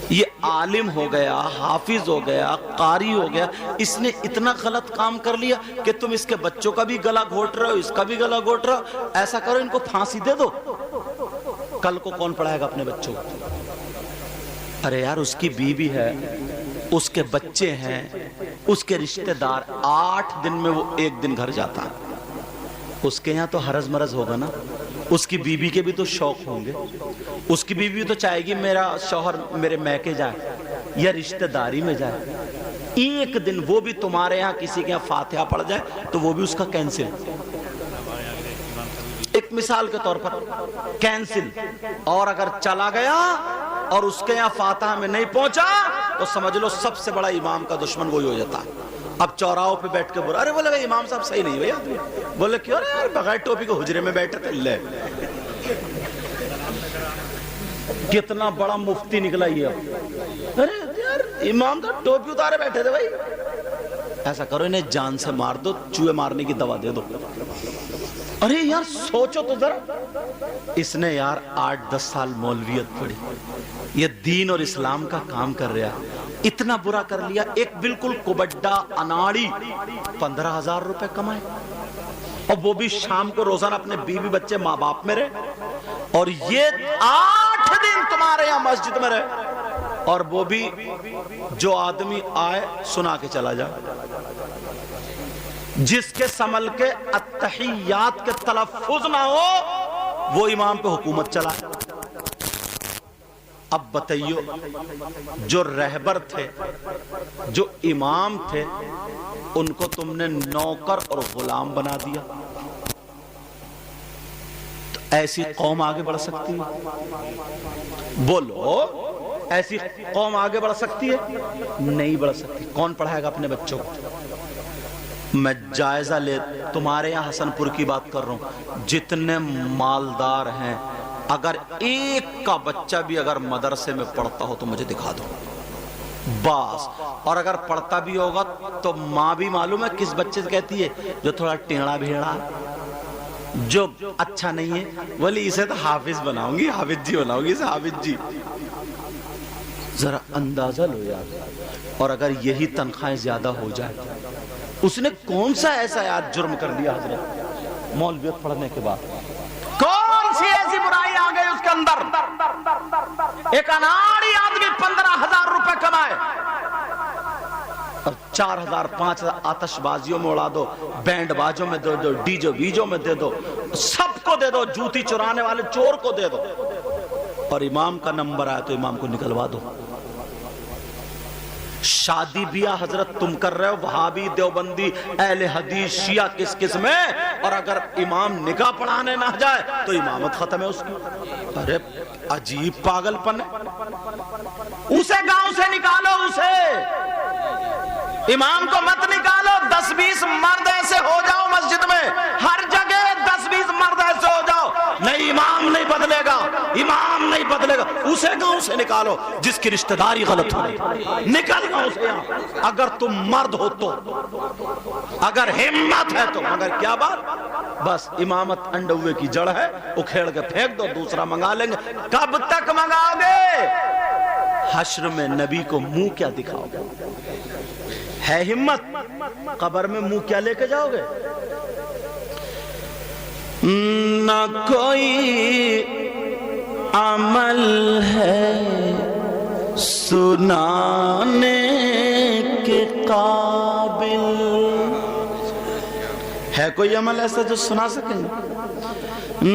یہ عالم ہو گیا، حافظ ہو گیا، قاری ہو گیا، اس نے اتنا غلط کام کر لیا کہ تم اس کے بچوں کا بھی گلا گھوٹ رہے ہو، اس کا بھی گلا گھوٹ رہے ہو. ایسا کرو ان کو پھانسی دے دو. کل کو کون پڑھائے گا اپنے بچوں کو؟ ارے یار اس کی بیوی ہے، اس کے بچے ہیں، اس کے رشتہ دار. 8 دن میں وہ 1 دن گھر جاتا ہے. اس کے یہاں تو حرج مرض ہوگا نا، اس کی بیوی کے بھی تو شوق ہوں گے. اس کی بیوی تو چاہے گی میرا شوہر میرے میکے جائے یا رشتہ داری میں جائے. 1 دن وہ بھی تمہارے یہاں کسی کے یہاں فاتحہ پڑھ جائے تو وہ بھی اس کا کینسل. ایک مثال کے طور پر کینسل. اور اگر چلا گیا اور اس کے یہاں فاتحہ میں نہیں پہنچا تو سمجھ لو سب سے بڑا امام کا دشمن وہی ہو جاتا ہے. اب چوراہوں پہ بیٹھ کے بولا، ارے بولے بھائی امام صاحب صحیح نہیں ہوئے. بولے کیوں؟ ارے یار بغیر ٹوپی کو حجرے میں بیٹھے تھے. لے کتنا بڑا مفتی نکلا یہ. ارے یار امام تو ٹوپی اتارے بیٹھے تھے. بھائی ایسا کرو انہیں جان سے مار دو، چوہے مارنے کی دوا دے دو. ارے یار سوچو تو ذرا، اس نے یار 8-10 سال مولویت پڑھی، یہ دین اور اسلام کا کام کر رہا، اتنا برا کر لیا. ایک بالکل کبڈا اناڑی 15,000 روپے کمائے، اور وہ بھی شام کو روزانہ اپنے بیوی بچے ماں باپ میں رہے. اور یہ 8 دن تمہارے یہاں مسجد میں رہے. اور وہ بھی جو آدمی آئے سنا کے چلا جائے، جس کے سمل کے التحیات کے تلفظ نہ ہو وہ امام پہ حکومت چلائے. اب بتائیو، جو رہبر تھے، جو امام تھے، ان کو تم نے نوکر اور غلام بنا دیا. تو ایسی قوم آگے بڑھ سکتی ہے؟ بولو ایسی قوم آگے بڑھ سکتی ہے؟ نہیں بڑھ سکتی. کون پڑھائے گا اپنے بچوں کو؟ میں جائزہ لے، تمہارے یہاں حسن پور کی بات کر رہا ہوں، جتنے مالدار ہیں، اگر ایک کا بچہ بھی اگر مدرسے میں پڑھتا ہو تو مجھے دکھا دو بس. اور اگر پڑھتا بھی ہوگا تو ماں بھی معلوم ہے کس بچے سے کہتی ہے؟ جو تھوڑا ٹیڑھا بھیڑا، جو اچھا نہیں ہے، بولی اسے تو حافظ بناؤں گی، حافظ جی بناؤں گی، اسے حافظ جی. ذرا اندازہ لو یار. اور اگر یہی تنخواہیں زیادہ ہو جائے، اس نے کون سا ایسا یار جرم کر دیا حضرت مولویت پڑھنے کے بعد؟ کون سی ایسی برائی آ گئی اس کے اندر؟ ایک اناڑی آدمی 15,000 روپے کمائے اور 4,000 5,000 آتش بازیوں میں اڑا دو، بینڈ بازوں میں دے دو، ڈیجو ویجو میں دے دو، سب کو دے دو، جوتی چرانے والے چور کو دے دو. اور امام کا نمبر آئے تو امام کو نکلوا دو. شادی بیاہ حضرت تم کر رہے ہو، وہابی، دیوبندی، اہل حدیث، شیعہ کس کس میں، اور اگر امام نکاح پڑھانے نہ جائے تو امامت ختم ہے اس کی۔ ارے عجیب پاگل پن ہے، اسے گاؤں سے نکالو، اسے امام کو مت نکالو، 10-20 مرد ایسے ہو جاؤ مسجد میں، ہر جگہ 10-20 مرد ایسے ہو جاؤ، نہیں امام نہیں بدلے گا، امام نہیں بدلے گا، اسے گاؤں سے نکالو جس کی رشتہ داری غلط ہو، نکل گاؤں سے یہاں، اگر تم مرد ہو تو، اگر ہمت ہے تو، مگر کیا بات، بس امامت انڈوے کی جڑ ہے، اکھیڑ کے پھینک دو، دوسرا منگا لیں گے۔ کب تک منگاؤ گے؟ حشر میں نبی کو منہ کیا دکھاؤ گے؟ ہے ہمت؟ قبر میں منہ کیا لے کے جاؤ گے؟ نہ کوئی عمل ہے سنانے کے قابل، ہے کوئی عمل ایسا جو سنا سکیں گے؟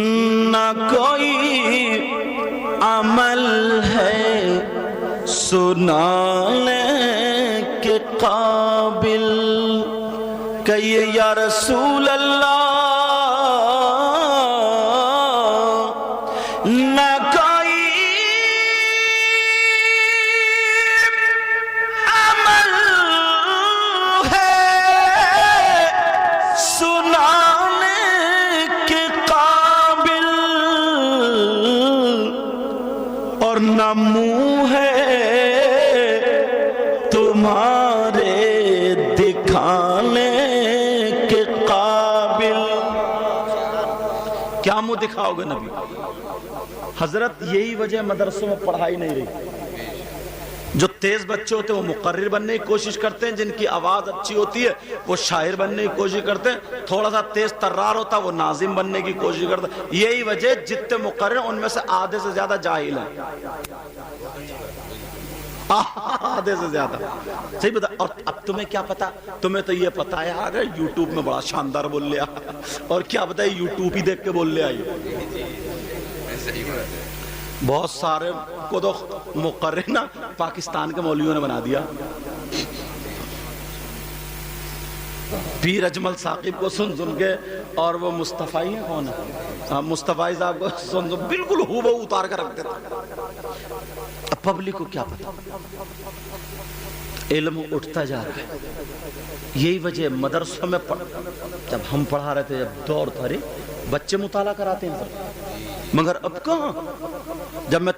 نہ کوئی عمل ہے سنانے کے قابل، کہیے یا رسول اللہ نہ کوئی عمل ہے سنانے کے قابل، اور نہ منہ ہے تمہارے دکھانے کے قابل۔ کیا منہ دکھاؤ گے نبی؟ حضرت یہی وجہ مدرسوں میں پڑھائی نہیں رہی، جو تیز بچے ہوتے ہیں وہ مقرر بننے کی کوشش کرتے ہیں، جن کی آواز اچھی ہوتی ہے وہ شاعر بننے کی کوشش کرتے ہیں، تھوڑا سا تیز ترار ہوتا ہے وہ ناظم بننے کی کوشش کرتے ہیں۔ یہی وجہ جتنے مقرر ان میں سے آدھے سے زیادہ جاہل ہیں، آدھے سے زیادہ، صحیح بتا۔ اور اب تمہیں کیا پتا؟ تمہیں تو یہ پتا ہے آگے یوٹیوب میں بڑا شاندار بول لیا، اور کیا پتا ہے یوٹیوب ہی دیکھ کے بول لیا۔ بہت سارے کو تو مقرر نا پاکستان کے مولویوں نے بنا دیا۔ پیر اجمل ثاقب کو سن سن کے، اور وہ مصطفی ہیں کون ہے، مصطفی صاحب کو سن سن بالکل ہو بہو اتار کر رکھ دیتے۔ اب پبلک کو کیا پتا؟ علم اٹھتا جا رہا ہے۔ یہی وجہ مدرسوں میں جب ہم پڑھا رہے تھے، جب دور تھا، بچے مطالعہ کراتے ہیں، مگر اب کہاں؟ جب میں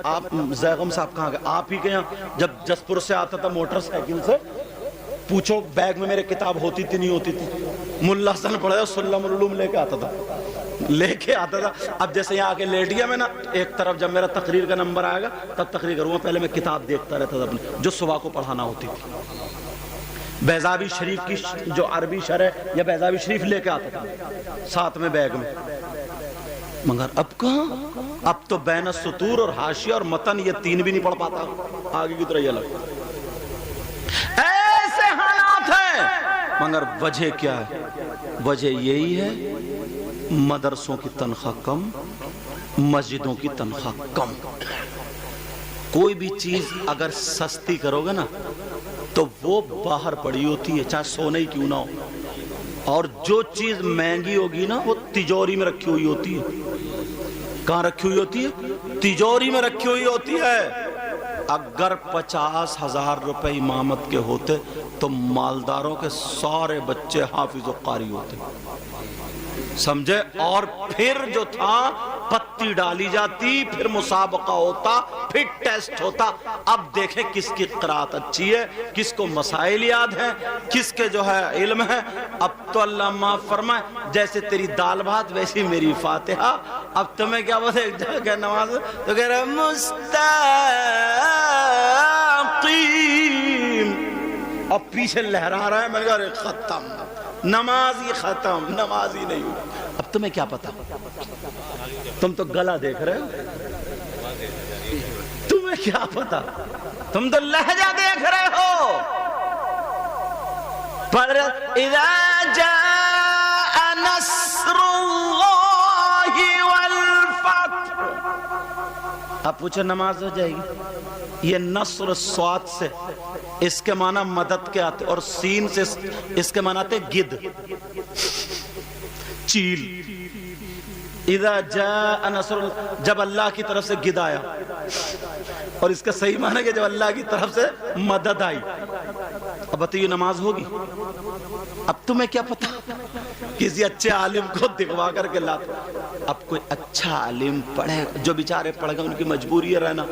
آپ زیغم صاحب کہاں گئے؟ آپ ہی کے یہاں جب جسپور سے آتا تھا موٹر سائیکل سے، پوچھو بیگ میں میرے کتاب ہوتی تھی نہیں ہوتی تھی، ملا حسن پڑھے سلم العلوم لے کے آتا تھا، لے کے آتا تھا۔ اب جیسے یہاں آکے لیٹ گیا میں نا، ایک طرف جب میرا تقریر کا نمبر آئے گا تب تقریر کروں گا، پہلے میں کتاب دیکھتا رہتا تھا اپنے، جو صبح کو پڑھانا ہوتی تھی۔ بیضاوی شریف کی جو عربی شرح یا بیضاوی شریف لے کے آتا تھا ساتھ میں بیگ میں، مگر اب کہاں؟ اب تو بین السطور اور حاشیہ اور متن یہ تین بھی نہیں پڑھ پاتا، آگے کی طرح یہ لگ ایسے حالات ہیں۔ مگر وجہ کیا ہے؟ وجہ یہی ہے مدرسوں کی تنخواہ کم، مسجدوں کی تنخواہ کم۔ کوئی بھی چیز اگر سستی کرو گے نا تو وہ باہر پڑی ہوتی ہے، چاہے سونے ہی کیوں نہ ہو، اور جو چیز مہنگی ہوگی نا وہ تجوری میں رکھی ہوئی ہوتی ہے۔ کہاں رکھی ہوئی ہوتی ہے؟ تجوری میں رکھی ہوئی ہوتی ہے۔ اگر 50,000 روپے امامت کے ہوتے تو مالداروں کے سارے بچے حافظ و قاری ہوتے، سمجھے؟ اور پھر جو تھا پتی ڈالی جاتی، پھر مسابقہ ہوتا، پھر ٹیسٹ ہوتا۔ اب دیکھیں کس کی قرات اچھی ہے، کس کو مسائل یاد ہیں، کس کے جو ہے علم ہے۔ اب تو اللہ معاف فرمائے، جیسے تیری دال بھات ویسی میری فاتحہ۔ اب تمہیں کیا بولے ایک جگہ نماز تو کہہ رہے مستقیم، اب پیچھے لہرا رہا ہے، میں نے کہا ختم، نماز ہی ختم، نماز ہی نہیں ہوئی۔ اب تمہیں کیا پتا؟ تم تو گلا دیکھ رہے ہو، تمہیں کیا پتا؟ تم تو لہجہ دیکھ رہے ہو۔ پر اذا جاء نصر اللہ والفتح، آپ پوچھے نماز ہو جائے گی؟ یہ نصر سواد سے اس کے معنی مدد کے آتے، اور سین سے اس کے معنی آتے گد، چیل۔ اذا جاء نصر، جب اللہ کی طرف سے گد آیا، اور اس کا صحیح معنی ہے کہ جب اللہ کی طرف سے مدد آئی۔ اب بتائیے نماز ہوگی؟ اب تمہیں کیا پتا، کسی اچھے عالم کو دکھوا کر کے لاتا۔ اب کوئی اچھا عالم پڑھے، جو بیچارے پڑھ گئے ان کی مجبوری ہے رہنا،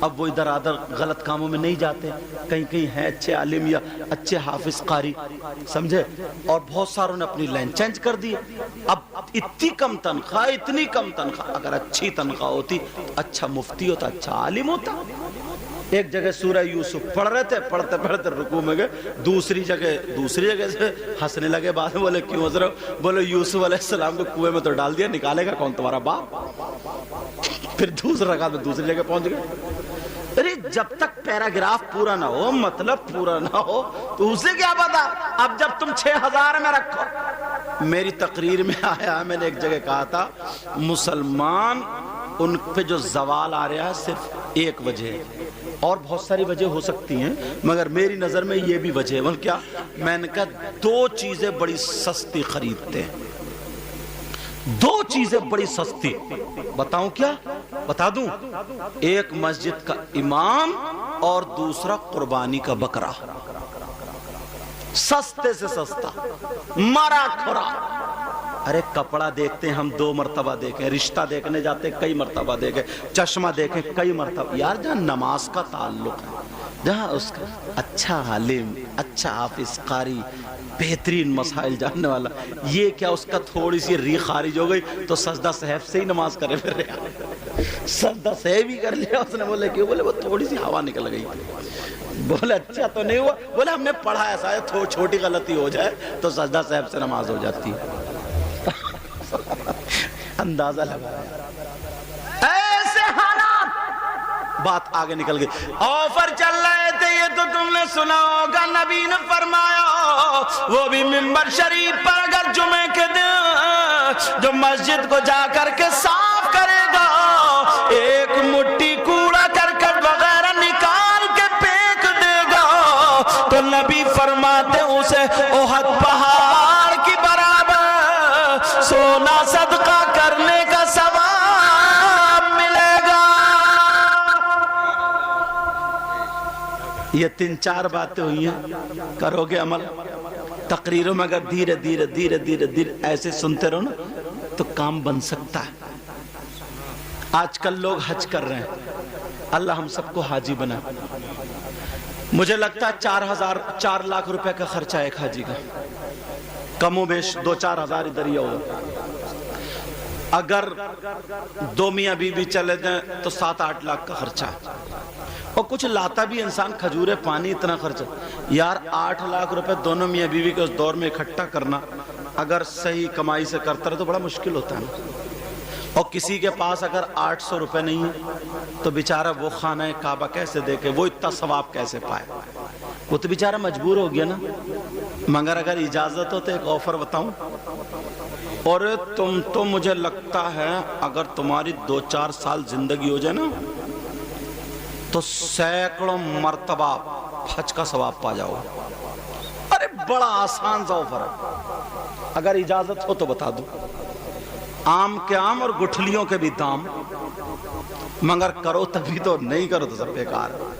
اب وہ ادھر ادھر غلط کاموں میں نہیں جاتے، کہیں کہیں ہیں اچھے عالم یا اچھے حافظ قاری، سمجھے، اور بہت ساروں نے اپنی لائن چینج کر دی۔ اب اتنی کم تنخواہ، اتنی کم تنخواہ، اگر اچھی تنخواہ ہوتی تو اچھا مفتی ہوتا، اچھا عالم ہوتا۔ ایک جگہ سورہ یوسف پڑھ رہے تھے، پڑھتے پڑھتے رکوع میں گئے، دوسری جگہ سے ہنسنے لگے، بعد میں بولے کیوں ہنس رہے ہو؟ بولے یوسف علیہ السلام کو کنویں میں تو ڈال دیا، نکالے گا کون تمہارا باپ؟ پھر دوسرا رکعت میں دوسری جگہ پہنچ گئے۔ ارے جب تک پیراگراف پورا نہ ہو، مطلب پورا نہ ہو، تو اسے کیا پتا؟ اب جب تم 6000 میں رکھو۔ میری تقریر میں آیا، میں نے ایک جگہ کہا تھا مسلمان ان پہ جو زوال آ رہا ہے صرف ایک وجہ ہے، اور بہت ساری وجہ ہو سکتی ہیں، مگر میری نظر میں یہ بھی وجہ ہے۔ وہ کیا؟ میں نے کہا 2 چیزیں بڑی سستی خریدتے ہیں، 2 چیزیں بڑی سستی، بتاؤں کیا؟ بتا دوں؟ ایک مسجد کا امام اور دوسرا قربانی کا بکرا، سستے سے سستا، مرا کھرا۔ ارے کپڑا دیکھتے ہیں ہم 2 مرتبہ دیکھیں، رشتہ دیکھنے جاتے ہیں کئی مرتبہ دیکھیں، چشمہ دیکھیں کئی مرتبہ۔ یار جہاں نماز کا تعلق ہے، جہاں اس کا اچھا عالم، اچھا حافظ قاری، بہترین مسائل جاننے والا، یہ کیا اس کا تھوڑی سی ری خارج ہو گئی تو سجدہ صحیف سے ہی نماز کرے پھر رہا، سجدہ صحیف ہی کر لیا اس نے۔ بولے کیوں؟ بولے وہ تھوڑی سی ہوا نکل گئی۔ بولے اچھا تو نہیں ہوا؟ بولے ہم نے پڑھا ایسا ہے چھوٹی غلطی ہو جائے تو سجدہ صحیف سے نماز ہو جاتی ہے۔ اندازہ لگا ایسے حالات، بات آگے نکل گئی۔ آفر چل رہے تھے، یہ تو تم نے سنا ہوگا، نبی نے فرمایا وہ بھی منبر شریف پر اگر جمعے کے دن جو مسجد کو جا کر کے صاف کرے گا، ایک مٹھی کوڑا کرکٹ وغیرہ نکال کے پھینک دے گا، تو نبی فرماتے اسے احد پہاڑ کی برابر سونا صدقہ کرنے کا ثواب ملے گا۔ یہ 3-4 باتیں ہوئی ہیں، کرو گے عمل؟ تقریروں میں اگر دھیرے دھیرے دھیرے دھیرے دھیرے ایسے سنتے رہو نا تو کام بن سکتا ہے۔ آج کل لوگ حج کر رہے ہیں، اللہ ہم سب کو حاجی بنا۔ مجھے لگتا ہے 4 لاکھ روپے کا خرچہ ہے ایک حاجی کا، کم و بیش 2-4 ہزار ادھر ہی ہوگا۔ اگر 2 میاں بیوی چلے جائیں تو 7-8 لاکھ کا خرچہ ہے، اور کچھ لاتا بھی انسان کھجورے پانی، اتنا خرچہ۔ یار 8 لاکھ روپے دونوں میاں بیوی کے اس دور میں اکٹھا کرنا اگر صحیح کمائی سے کرتا رہے تو بڑا مشکل ہوتا ہے، اور کسی کے پاس اگر 800 روپے نہیں ہے تو بیچارہ وہ خانہ کعبہ کیسے دیکھے، وہ اتنا ثواب کیسے پائے؟ وہ تو بیچارہ مجبور ہو گیا نا۔ مگر اگر اجازت ہو تو ایک آفر بتاؤں، اور تم تو مجھے لگتا ہے اگر تمہاری 2-4 سال زندگی ہو جائے نا تو سینکڑوں مرتبہ حج کا ثواب پا جاؤ۔ ارے بڑا آسان سا آفر ہے، اگر اجازت ہو تو بتا دو۔ آم کے آم اور گٹھلیوں کے بھی دام، مگر کرو تبھی تو، نہیں کرو تو سب بیکار ہے۔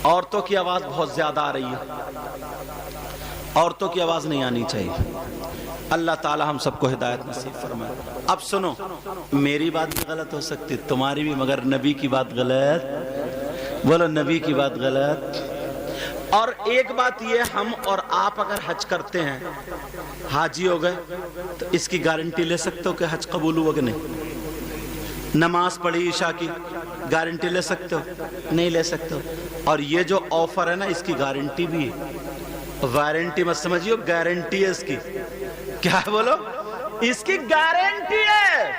عورتوں کی آواز بہت زیادہ آ رہی ہے، عورتوں کی آواز نہیں آنی چاہیے۔ اللہ تعالی ہم سب کو ہدایت نصیب فرمائے۔ اب سنو، میری بات بھی غلط ہو سکتی، تمہاری بھی، مگر نبی کی بات غلط، بولو نبی کی بات غلط۔ اور ایک بات یہ، ہم اور آپ اگر حج کرتے ہیں، حاجی ہو گئے، تو اس کی گارنٹی لے سکتے ہو کہ حج قبول ہوا کہ نہیں؟ نماز پڑھی عشاء کی، گارنٹی لے سکتے ہو؟ نہیں لے سکتے ہو۔ اور یہ جو آفر ہے نا، اس کی گارنٹی بھی ہے، وارنٹی مت سمجھیو، گارنٹی ہے اس کی۔ کیا ہے بولو؟ اس کی گارنٹی ہے۔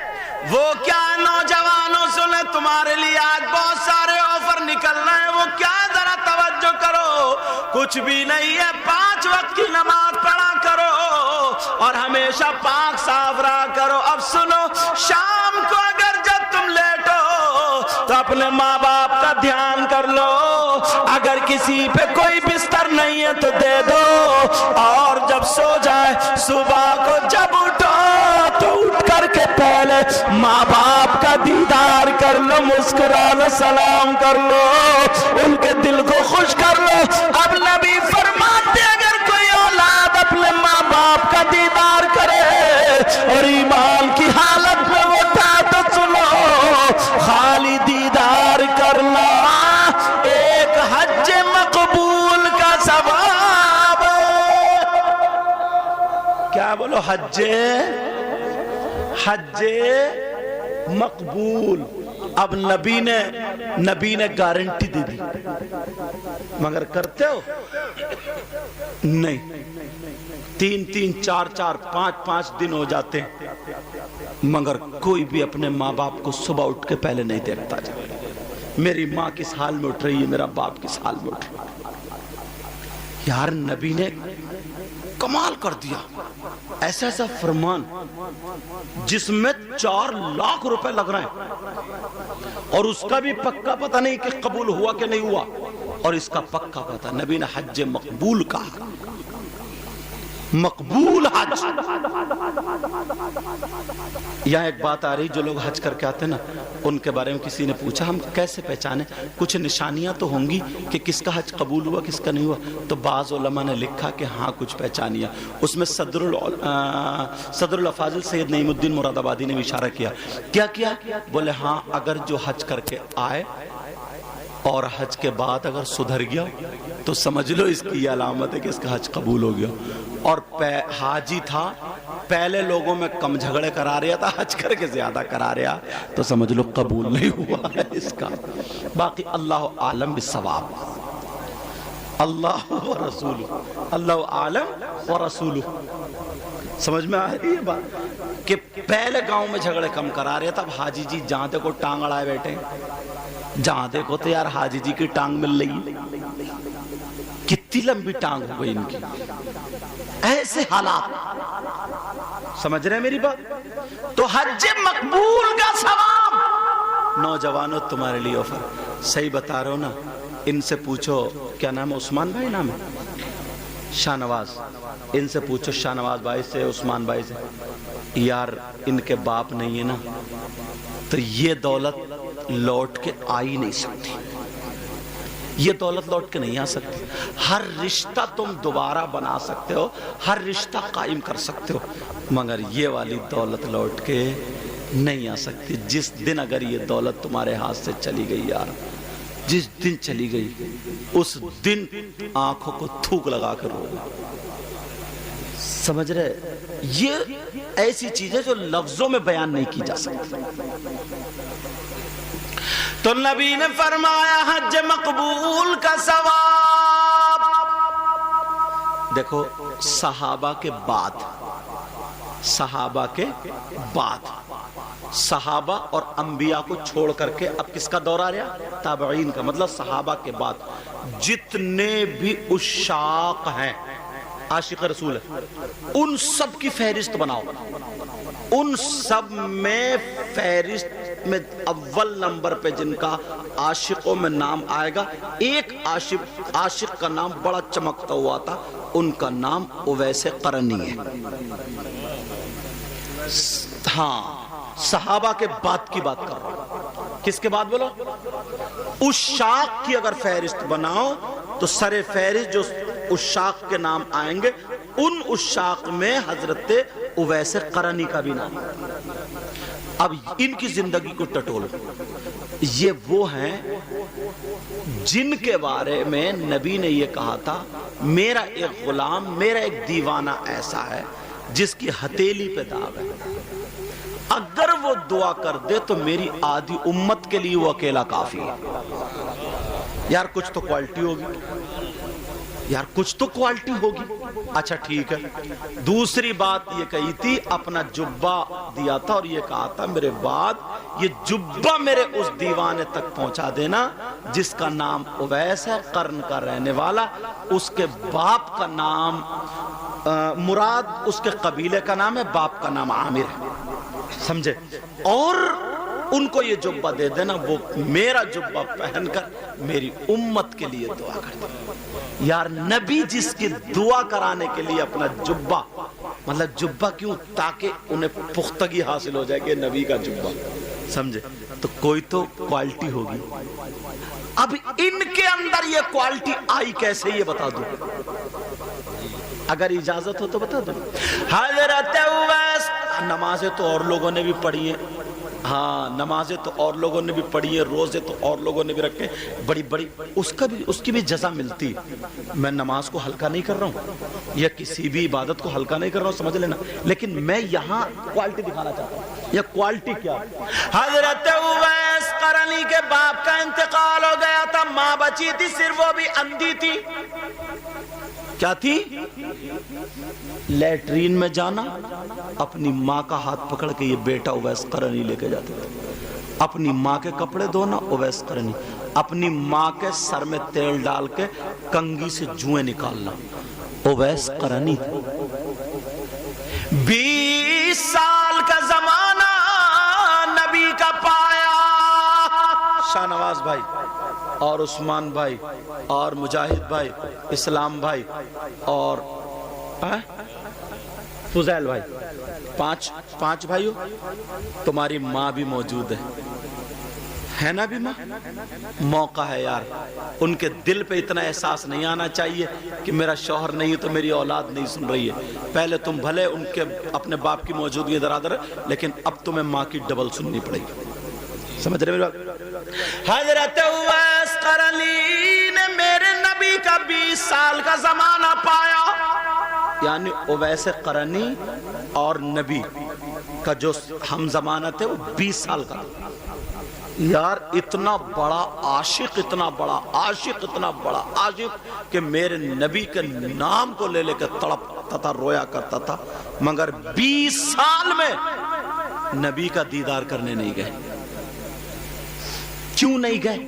وہ کیا نوجوانوں سنے، تمہارے لیے آج بہت سارے آفر نکل رہے ہیں، وہ کیا ذرا توجہ کرو، کچھ بھی نہیں ہے، 5 وقت کی نماز پڑھا کرو اور ہمیشہ پاک صاف رہا کرو۔ اب سنو، شام کو اگر جب تم لیٹو اپنے ماں باپ کا دھیان کر لو، اگر کسی پہ کوئی بستر نہیں ہے تو دے دو، اور جب سو جائے صبح کو جب اٹھو تو اٹھ کر کے پہلے ماں باپ کا دیدار کر لو، مسکرا لو، سلام کر لو، ان کے دل کو خوش کر لو۔ اب نبی فرماتے اگر کوئی اولاد اپنے ماں باپ کا دیدار کرے اور ایمان کی حالت میں اٹھا تو سنو، خالی دیدار کرنا ایک حج مقبول کا ثواب ہے۔ کیا بولو؟ حج مقبول۔ اب نبی نے گارنٹی دے دی، مگر کرتے ہو نہیں۔ 3 4 5 دن ہو جاتے ہیں مگر کوئی بھی اپنے ماں باپ کو صبح اٹھ کے پہلے نہیں دیکھتا جائے میری ماں کس حال میں اٹھ رہی ہے، میرا باپ کس حال میں اٹھ رہا ہے۔ یار نبی نے کمال کر دیا، ایسا ایسا فرمان جس میں 4 لاکھ روپے لگ رہے ہیں، اور اس کا بھی پکا پتہ نہیں کہ قبول ہوا کہ نہیں ہوا، اور اس کا پکا پتہ نبی نے حج مقبول کہا، مقبول حج۔ یہاں ایک بات آ رہی، جو لوگ حج کر کے آتے ہیں نا، ان کے بارے میں کسی نے پوچھا ہم کیسے پہچانے، کچھ نشانیاں تو ہوں گی کہ کس کا حج قبول ہوا کس کا نہیں ہوا، تو بعض علماء نے لکھا کہ ہاں کچھ پہچانیاں، اس میں صدر الافاضل سید نعیم الدین مراد آبادی نے بھی اشارہ کیا بولے ہاں اگر جو حج کر کے آئے اور حج کے بعد اگر سدھر گیا تو سمجھ لو اس کی یہ علامت ہے کہ اس کا حج قبول ہو گیا، اور حاجی تھا پہلے لوگوں میں کم جھگڑے کرا رہا تھا، حج کر کے زیادہ کرا رہا تو سمجھ لو قبول نہیں ہوا ہے اس کا۔ باقی اللہ عالم بالثواب، اللہ و رسولہ، اللہ عالم و رسولہ۔ سمجھ میں آ رہی ہے بات کہ پہلے گاؤں میں جھگڑے کم کرا رہے تھا، اب حاجی جی جہاں دیکھو ٹانگ اڑائے بیٹھے، جہاں دیکھو تو یار حاجی جی کی ٹانگ مل رہی، کتنی لمبی ٹانگ ہو گئی ان کی، ایسے حالات۔ سمجھ رہے ہیں میری بات؟ تو حج مقبول کا ثواب نوجوانوں تمہارے لیے آفر، صحیح بتا رہے ہو نا؟ ان سے پوچھو کیا نام ہے، عثمان بھائی نام ہے، شاہ نواز، ان سے پوچھو شاہ نواز بھائی سے، عثمان بھائی سے، یار ان کے باپ نہیں ہے نا تو یہ دولت لوٹ کے آ ہی نہیں سکتی، یہ دولت لوٹ کے نہیں آ سکتی۔ ہر رشتہ تم دوبارہ بنا سکتے ہو، ہر رشتہ قائم کر سکتے ہو، مگر یہ والی دولت لوٹ کے نہیں آ سکتی۔ جس دن اگر یہ دولت تمہارے ہاتھ سے چلی گئی یار، جس دن چلی گئی اس دن آنکھوں کو تھوک لگا کر رو گئی۔ سمجھ رہے؟ یہ ایسی چیزیں جو لفظوں میں بیان نہیں کی جا سکتی۔ تو نبی نے فرمایا حج مقبول کا ثواب۔ دیکھو صحابہ کے بعد صحابہ اور انبیاء کو چھوڑ کر کے اب کس کا دور آ رہا؟ تابعین کا، مطلب صحابہ کے بعد جتنے بھی عشاق ہیں، عاشق رسول ہے، ان سب کی فہرست بناؤ، ان سب میں فہرست میں اول نمبر پہ جن کا عاشقوں میں نام آئے گا، ایک عاشق کا نام بڑا چمکتا ہوا تھا، ان کا نام اویس قرنی ہے۔ ہاں صحابہ کے بعد کی بات کر رہا ہوں، کس کے بعد بولو؟ عشاق کی اگر فہرست بناؤ تو سر فہرست جو عشاق کے نام آئیں گے، ان عشاق میں حضرت اویس قرنی کا بھی نام ہے۔ اب ان کی زندگی کو ٹٹولو، یہ وہ ہیں جن کے بارے میں نبی نے یہ کہا تھا میرا ایک غلام، میرا ایک دیوانہ ایسا ہے جس کی ہتھیلی پہ داغ ہے، اگر وہ دعا کر دے تو میری آدھی امت کے لیے وہ اکیلا کافی ہے۔ یار کچھ تو کوالٹی ہوگی، اچھا ٹھیک ہے۔ دوسری بات یہ کہی تھی، اپنا جبہ دیا تھا اور یہ کہا تھا میرے بعد یہ جبہ میرے اس دیوانے تک پہنچا دینا جس کا نام اویس ہے، قرن کا رہنے والا، اس کے باپ کا نام مراد اس کے قبیلے کا نام ہے، باپ کا نام عامر ہے، سمجھے؟ اور ان کو یہ جبہ دے دینا، وہ میرا جبہ پہن کر میری امت کے لیے دعا کرتے۔ یار نبی جس کی دعا کرانے کے لیے اپنا جبہ، مطلب جبہ کیوں؟ تاکہ انہیں پختگی حاصل ہو جائے کہ نبی کا جبہ، سمجھے؟ تو کوئی تو کوالٹی ہوگی۔ اب ان کے اندر یہ کوالٹی آئی کیسے، یہ بتا دوں، اگر اجازت ہو تو بتا دوں۔ حضرت اویس، نمازیں تو اور لوگوں نے بھی پڑھی ہیں، ہاں نمازیں تو اور لوگوں نے بھی پڑھی ہیں، روزے تو اور لوگوں نے بھی رکھے، بڑی بڑی اس کی بھی جزا ملتی۔ میں نماز کو ہلکا نہیں کر رہا ہوں یا کسی بھی عبادت کو ہلکا نہیں کر رہا ہوں، سمجھ لینا، لیکن میں یہاں کوالٹی دکھانا چاہتا ہوں۔ یہ کوالٹی کیا؟ حضرت اویس قرنی کے باپ کا انتقال ہو گیا تھا، ماں بچی تھی، صرف وہ بھی اندھی تھی۔ کیا تھی؟ لیٹرین میں جانا، اپنی ماں کا ہاتھ پکڑ کے یہ بیٹا اویس قرنی لے کے جاتے تھے۔ اپنی ماں کے کپڑے دھونا اویس قرنی، اپنی ماں کے سر میں تیل ڈال کے کنگھی سے جوئیں نکالنا اویس قرنی۔ 20 سال کا زمانہ نبی کا پایا۔ شاہ نواز بھائی اور عثمان بھائی اور مجاہد بھائی، اسلام بھائی اور فضیل بھائی، پانچ بھائیو، تمہاری ماں بھی موجود ہے نا بھی ماں؟ موقع ہے یار، ان کے دل پہ اتنا احساس نہیں آنا چاہیے کہ میرا شوہر نہیں تو میری اولاد نہیں سن رہی ہے۔ پہلے تم بھلے ان کے اپنے باپ کی موجودگی درادر، لیکن اب تمہیں ماں کی ڈبل سننی پڑے گی، سمجھ رہے میری بات؟ حضرت اویس قرنی نے میرے نبی کا 20 سال کا زمانہ پایا، یعنی اویس قرنی اور نبی کا جو ہم زمانہ تھے وہ 20 سال کا تھا۔ یار اتنا بڑا عاشق، اتنا بڑا عاشق، اتنا بڑا عاشق کہ میرے نبی کے نام کو لے لے کے تڑپتا تھا، رویا کرتا تھا، مگر 20 سال میں نبی کا دیدار کرنے نہیں گئے۔ کیوں نہیں گئے؟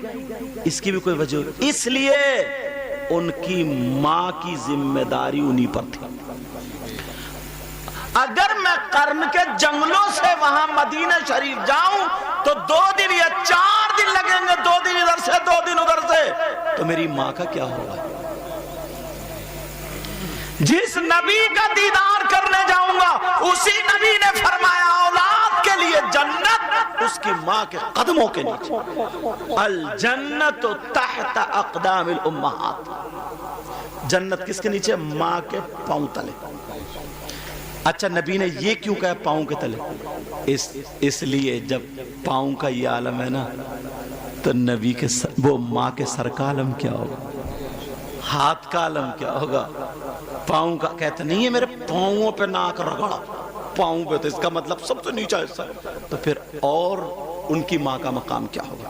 اس کی بھی کوئی وجہ، اس لیے ان کی ماں کی ذمہ داری انہی پر تھی۔ اگر میں قرن کے جنگلوں سے وہاں مدینہ شریف جاؤں تو 2 دن یا 4 دن لگیں گے، 2 دن ادھر سے 2 دن ادھر سے، تو میری ماں کا کیا ہوگا؟ جس نبی کا دیدار کرنے جاؤں گا اسی نبی نے فرمایا اولاد کے لیے جنت اس کی ماں کے قدموں کے نیچے، الجنت تحت اقدام الامہات، جنت کس کے نیچے؟ ماں کے پاؤں تلے۔ اچھا نبی نے یہ کیوں کہا پاؤں کے تلے؟ اس لیے جب پاؤں کا یہ عالم ہے نا تو نبی کے وہ ماں کے سر کا عالم کیا ہوگا، ہاتھ کا عالم کیا ہوگا، پاؤں کا؟ کہتے نہیں ہے میرے پاؤں پہ ناک رگڑا، پاؤں پہ، تو اس کا مطلب سب سے نیچا حصہ، تو پھر اور ان کی ماں کا مقام کیا ہوگا؟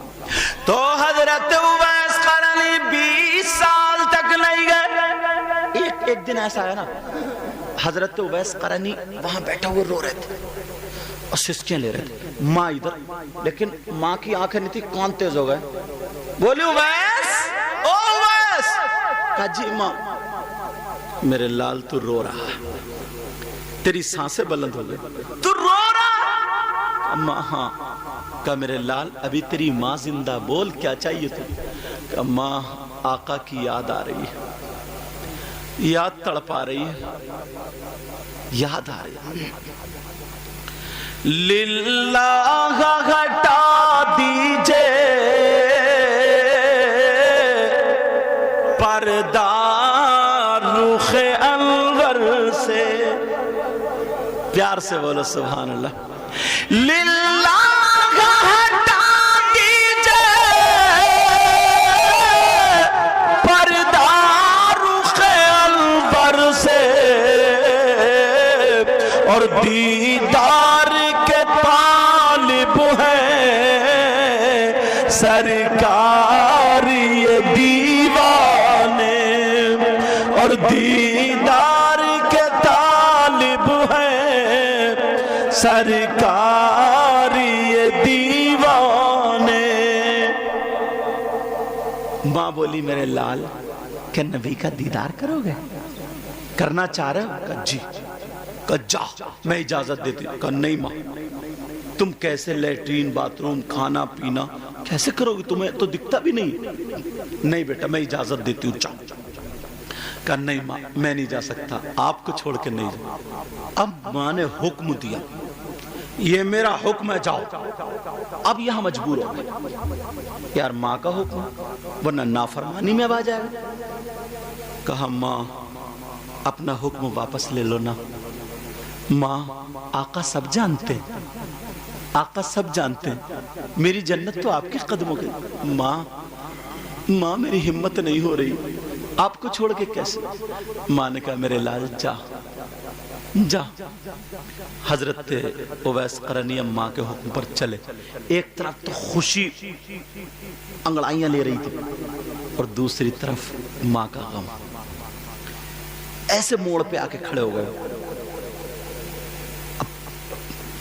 تو حضرت اویس قرنی 20 سال تک نہیں گئے۔ ایک دن ایسا ہے نا، حضرت اویس قرنی وہاں بیٹھا ہوئے رو رہے تھے اور سسکیاں لے رہے تھے، ماں ادھر، لیکن ماں کی آنکھیں نہیں تھی، کان تیز ہو گئے، بولی اویس، او اویس، کہا جی ماں، میرے لال تو رو رہا ہے، تیری سانسیں بلند ہو گئی، تو رو رہا؟ ماں ہاں۔ کہا میرے لال ابھی تیری ماں زندہ، بول کیا چاہیے تھی؟ کہا ماں آقا کی یاد آ رہی ہے، یاد تڑپا رہی ہے، یاد آ رہی ہے، للہ ہٹا دیجئے پردہ رخ انور سے، پیار سے بولو سبحان اللہ، للہ ہٹا دیجئے پردہ رخ انور سے، اور دیدار کے طالب ہیں سرکار یہ دیوانے، اور دیدار کے طالب ہیں سرکار یہ دیوانے۔ ماں بولی میرے لال کہ نبی کا دیدار کرو گے، کرنا چاہ رہے ہو؟ کہا جی۔ کہا جا، میں اجازت دیتی ہوں۔ کہا نہیں ماں، تم کیسے لیٹرین باتھ روم کھانا پینا کیسے کرو گی؟ تمہیں تو دکھتا بھی نہیں بیٹا میں اجازت دیتی ہوں، چاہو۔ کہا نہیں ماں میں نہیں جا سکتا، آپ کو چھوڑ کے نہیں جا۔ اب ماں نے حکم دیا، یہ میرا حکم ہے جاؤ۔ اب یہاں مجبور ہو گئے، یار ماں کا حکم ورنہ نافرمانی میں آ جائے گا۔ کہا ماں اپنا حکم واپس لے لو نا۔ ماں آقا سب جانتے ہیں، آقا سب جانتے ہیں، میری جنت تو آپ کے قدموں کے۔ ماں میری ہمت نہیں ہو رہی، آپ کو چھوڑ کے کیسے؟ ماں نے کہا میرے لال جا جا۔ حضرت اویس قرنی ماں کے حکم پر چلے۔ ایک طرف تو خوشی انگڑائیاں لے رہی تھی اور دوسری طرف ماں کا غم۔ ایسے موڑ پہ آ کے کھڑے ہو گئے،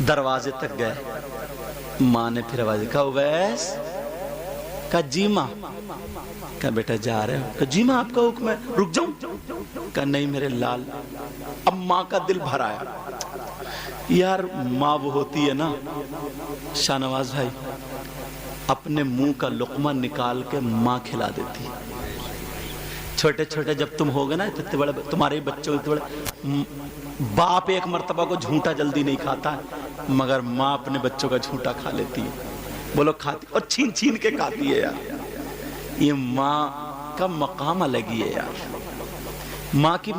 دروازے تک گئے۔ ماں نے پھر آواز کہا اویس؟ کہا جی ماں۔ کہا بیٹا جا رہے ہو؟ کہا جی ماں آپ کا حکم ہے، رک جاؤں؟ کہا نہیں میرے لال۔ اب ماں کا دل بھر آیا، یار ماں وہ ہوتی ہے نا شاہ نواز بھائی، اپنے منہ کا لقمہ نکال کے ماں کھلا دیتی ہے۔ چھوٹے چھوٹے جب تم ہوگے نا اتنے بڑے تمہارے بچوں اتنے بڑے، باپ ایک مرتبہ کو جھوٹا جلدی نہیں کھاتا ہے مگر ماں اپنے بچوں کا جھوٹا کھا لیتی ہے۔ بولو کھاتی، اور چھین چھین کے کھاتی ہے یار۔ یہ ماں کا مقام الگ ہی ہے یار۔ ماں کی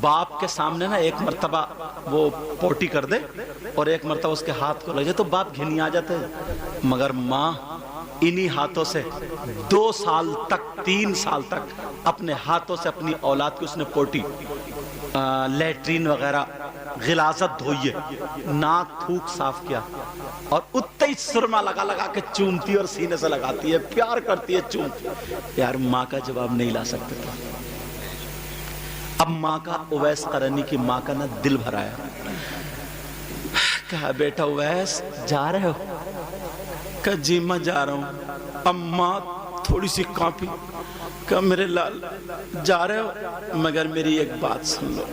باپ کے سامنے نا ایک مرتبہ وہ پوٹی کر دے اور ایک مرتبہ اس کے ہاتھ کو لگ جائے تو باپ گھنی آ جاتے ہیں، مگر ماں انہی ہاتھوں سے 2 سال تک 3 سال تک اپنے ہاتھوں سے اپنی اولاد کو اس نے پوٹی، لیٹرین وغیرہ غلاظت دھوئی ہے، ناک تھوک صاف کیا اور اتنے ہی سرما لگا لگا کے چومتی اور سینے سے لگاتی ہے، پیار کرتی ہے، چومتی۔ یار ماں کا جواب نہیں لا سکتے تھا۔ اب ماں کا اویس قرنی کی ماں کا نا دل بھر آیا۔ کہا بیٹا اویس جا رہے ہو؟ کہا جی میں جا رہا ہوں۔ اب ماں تھوڑی سی کانپی۔ کہا میرے لال جا رہے ہو مگر میری ایک بات سن لو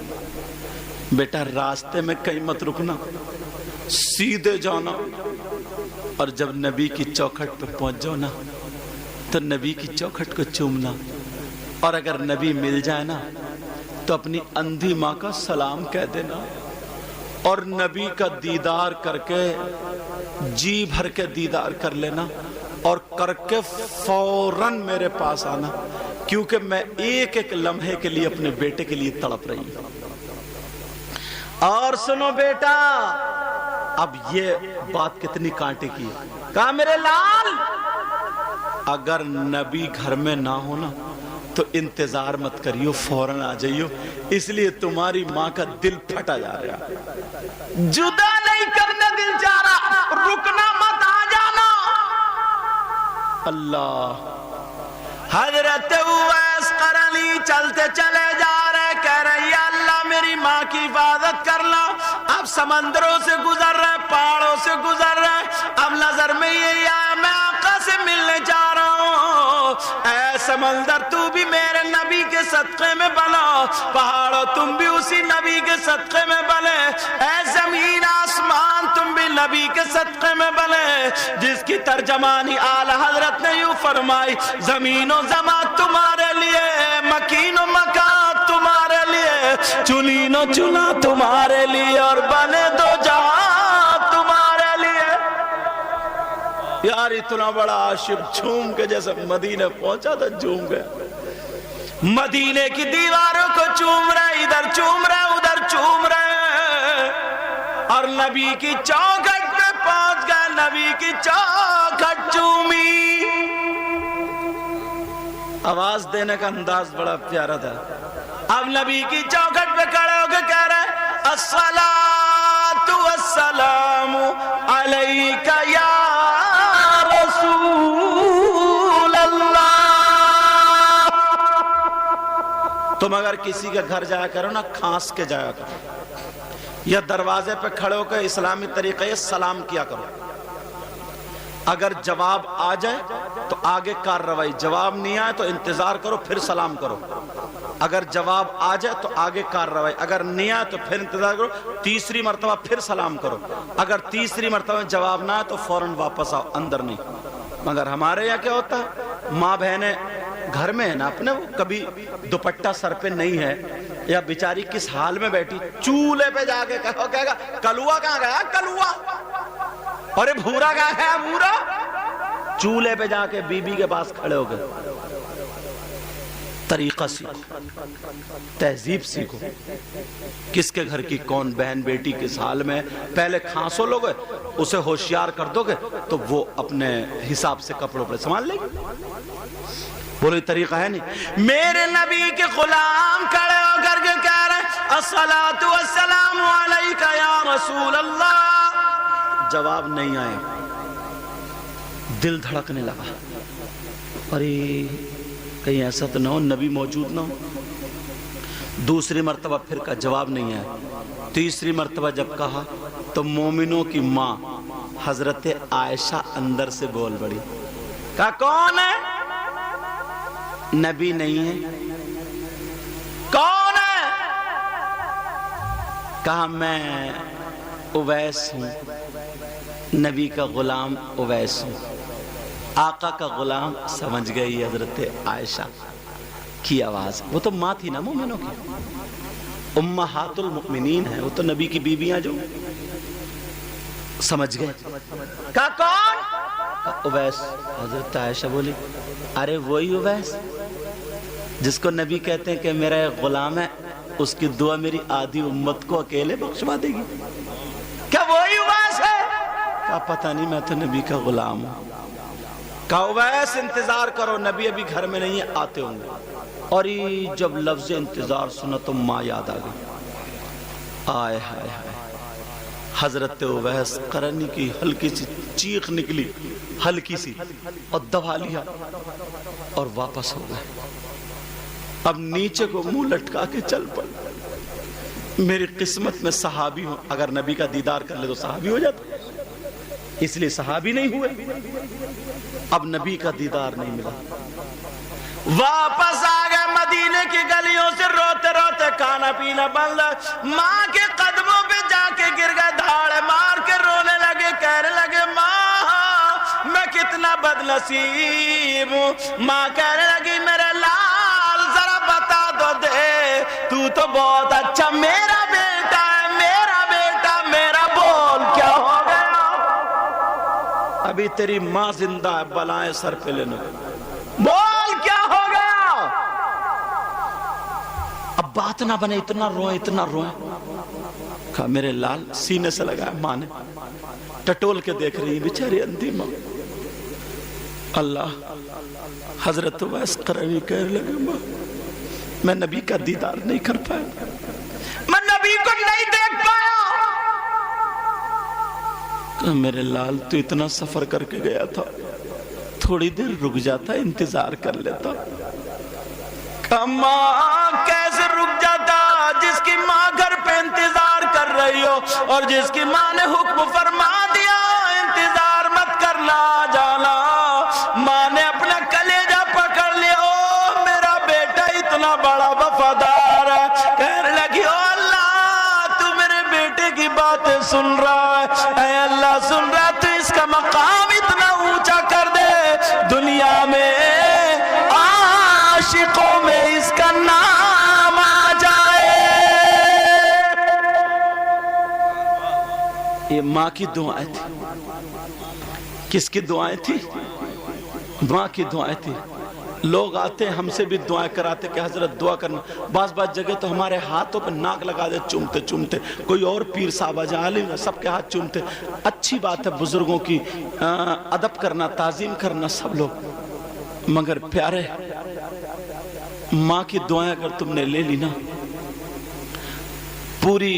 بیٹا، راستے میں کہیں مت رکنا، سیدھے جانا اور جب نبی کی چوکھٹ پہ پہنچ جاؤ نا تو نبی کی چوکھٹ کو چومنا، اور اگر نبی مل جائے نا تو اپنی اندھی ماں کا سلام کہہ دینا اور نبی کا دیدار کر کے جی بھر کے دیدار کر لینا اور کر کے فوراً میرے پاس آنا، کیونکہ میں ایک ایک لمحے کے لیے اپنے بیٹے کے لیے تڑپ رہی ہوں۔ اور سنو بیٹا، اب یہ بات کتنی کانٹے کی ہے۔ کہا میرے لال اگر نبی گھر میں نہ ہونا تو انتظار مت کریو، فوراً آ جائیو، اس لیے تمہاری ماں کا دل پھٹا جا رہا، جدا نہیں کرنے دل جا رہا، رکنا مت، آ جانا۔ اللہ، حضرت اویس قرنی چلتے چلے جا رہے، کہہ رہے یا اللہ میری ماں کی حفاظت کرنا۔ اب سمندروں سے گزر رہے، پہاڑوں سے گزر رہے، اب نظر میں یہ آیا میں آقا سے ملنے جا رہا ہوں، اے سمندر تو بھی میرے نبی کے صدقے میں بنا، پہاڑوں تم بھی اسی نبی کے صدقے میں بنے، اے زمین آسمان تم بھی نبی کے صدقے میں بنے، جس کی ترجمانی اعلی حضرت نے یوں فرمائی، زمین و زمان تمہارے لیے، مکین و مکان تمہارے لیے، چنین و چنا تمہارے لیے، اور بنے دو جہاں تمہارے لیے۔ یار اتنا بڑا عاشق جھوم کے جیسے مدینے پہنچا تھا، جھوم گیا، مدینے کی دیواروں کو چوم رہے، ادھر چوم رہے ادھر چوم رہے، اور نبی کی چوکھٹ پہ پہنچ گئے، نبی کی چوکھٹ چومی۔ آواز دینے کا انداز بڑا پیارا تھا۔ اب نبی کی چوکھٹ پہ کھڑے ہو کے کہہ رہے الصلاۃ والسلام علیک یا رسول اللہ۔ تم اگر کسی کے گھر جایا کرو نا کھانس کے جایا کرو، یا دروازے پہ کھڑے ہو کے اسلامی طریقے سلام کیا کرو، اگر جواب آ جائے تو آگے کارروائی، جواب نہیں آئے تو انتظار کرو پھر سلام کرو، اگر جواب آ جائے تو آگے کارروائی، اگر نہیں آئے تو پھر انتظار کرو، تیسری مرتبہ پھر سلام کرو، اگر تیسری مرتبہ جواب نہ آئے تو فوراً واپس آؤ، اندر نہیں۔ مگر ہمارے یہاں کیا ہوتا ہے، ماں بہنیں گھر میں ہے نا اپنے، وہ کبھی دوپٹہ سر پہ نہیں ہے یا بیچاری کس حال میں بیٹھی، چولہے پہ جا کے کہے گا کلوا کہاں گیا کلوا، ارے بھورا کہاں گیا بھورا، چولہے پہ جا کے بی بی کے پاس کھڑے ہو گئے۔ طریقہ سیکھو، تہذیب سیکھو، کس کے گھر کی کون بہن بیٹی کس حال میں، پہلے کھانسو لوگے اسے ہوشیار کر دو گے تو وہ اپنے حساب سے کپڑوں پر سنبھال لے گی۔ بولو یہ طریقہ ہے نہیں۔ میرے نبی کے غلام کھڑے ہو کر کے کہہ رہے ہیں الصلاۃ والسلام علیکہ یا رسول اللہ، جواب نہیں آئے، دل دھڑکنے لگا، ارے کہیں ایسا تو نہ ہو نبی موجود نہ ہو۔ دوسری مرتبہ پھر کا جواب نہیں آیا، تیسری مرتبہ جب کہا تو مومنوں کی ماں حضرت عائشہ اندر سے بول پڑی، کہا کون ہے؟ نبی نہیں ہے۔ کون ہے؟ کہا میں اویس ہوں، نبی کا غلام اویس ہوں۔ آقا کا غلام سمجھ گئی حضرت عائشہ کی آواز، وہ تو ماں تھی نا مومنوں کی، امہات المؤمنین ہیں، وہ تو نبی کی بیویاں جو سمجھ گئے۔ کہا کون؟ کہا اویس۔ حضرت عائشہ بولی ارے وہی اویس جس کو نبی کہتے ہیں کہ میرا ایک غلام ہے، اس کی دعا میری آدھی امت کو اکیلے بخشوا دے گی، کیا وہی اویس ہے؟ کہا پتہ نہیں، میں تو نبی کا غلام ہوں۔ کہا اویس انتظار کرو، نبی ابھی گھر میں نہیں ہے، آتے ہوں گے۔ اور جب لفظ انتظار سنا تو ماں یاد آ گئی، آئے ہائے ہائے، حضرت اویس قرنی کی ہلکی سی چیخ نکلی، ہلکی سی، اور دبا لیا اور واپس ہو گئے۔ اب نیچے کو منہ لٹکا کے چل پڑے، میری قسمت میں صحابی ہوں، اگر نبی کا دیدار کر لے تو صحابی ہو جاتا، اس لیے صحابی نہیں ہوئے، اب نبی کا دیدار نہیں ملا۔ واپس آ گئے مدینے کی گلیوں سے روتے روتے، کھانا پینا بند، ماں کے قدموں پہ جا کے گر گئے، دھاڑے مار کے رونے لگے، کہنے لگے ماں میں کتنا بد نصیب ہوں۔ ماں کہنے لگی میرے لال ذرا بتا دو دے، تو تو بہت اچھا میرا بیٹا ہے، میرا بیٹا میرا، بول کیا ہو گیا؟ ابھی تیری ماں زندہ ہے، بلائیں سر پہ لینے، بول کیا ہو گیا؟ اب بات نہ بنے، اتنا روئیں اتنا روئیں۔ کہا میرے لال، سینے سے لگایا ماں نے، ٹٹول کے دیکھ رہی بیچاری اندھی ماں۔ اللہ، حضرت اویس قرنی کہنے لگے ماں میں نبی کا دیدار نہیں کر پایا، میں نبی کو نہیں دیکھ پایا۔ کہا میرے لال تو اتنا سفر کر کے گیا تھا، تھوڑی دیر رک جاتا، انتظار کر لیتا۔ کہا ماں کیسے رک جاتا، جس کی ماں گھر پہ انتظار کر رہی ہو، اور جس کی ماں نے حکم فرما دیا انتظار مت کرنا جانا۔ ماں نے اپنا کلیجہ پکڑ لیا، او میرا بیٹا اتنا بڑا وفادار ہے، کہنے لگی او اللہ تو میرے بیٹے کی باتیں سن رہا ہے، اے اللہ سن رہا، تو اس کا مقام اتنا اونچا کر دے، دنیا میں عاشقوں میں اس کا نام آ جائے۔ یہ ماں کی دعائیں تھی۔ کس کی دعائیں تھی؟ ماں کی دعائیں تھی۔ لوگ آتے ہم سے بھی دعائیں کراتے کہ حضرت دعا کرنا، بعض جگہ تو ہمارے ہاتھوں پہ ناک لگا دے چومتے چومتے، کوئی اور پیر صاحب عالم سب کے ہاتھ چومتے۔ اچھی بات ہے بزرگوں کی ادب کرنا، تعظیم کرنا سب لوگ، مگر پیارے ماں کی دعائیں اگر تم نے لے لی نا، پورے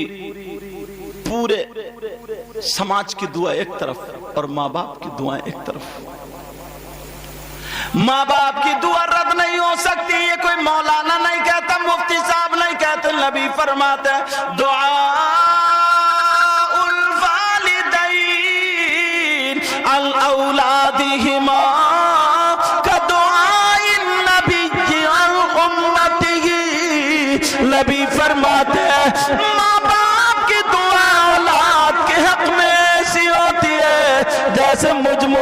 سماج کی دعا ایک طرف اور ماں باپ کی دعائیں ایک طرف۔ ماں باپ کی دعا رد نہیں ہو سکتی، یہ کوئی مولانا نہیں کہتا، مفتی صاحب نہیں کہتے، نبی فرماتے ہیں دعاء الوالدین الاولاد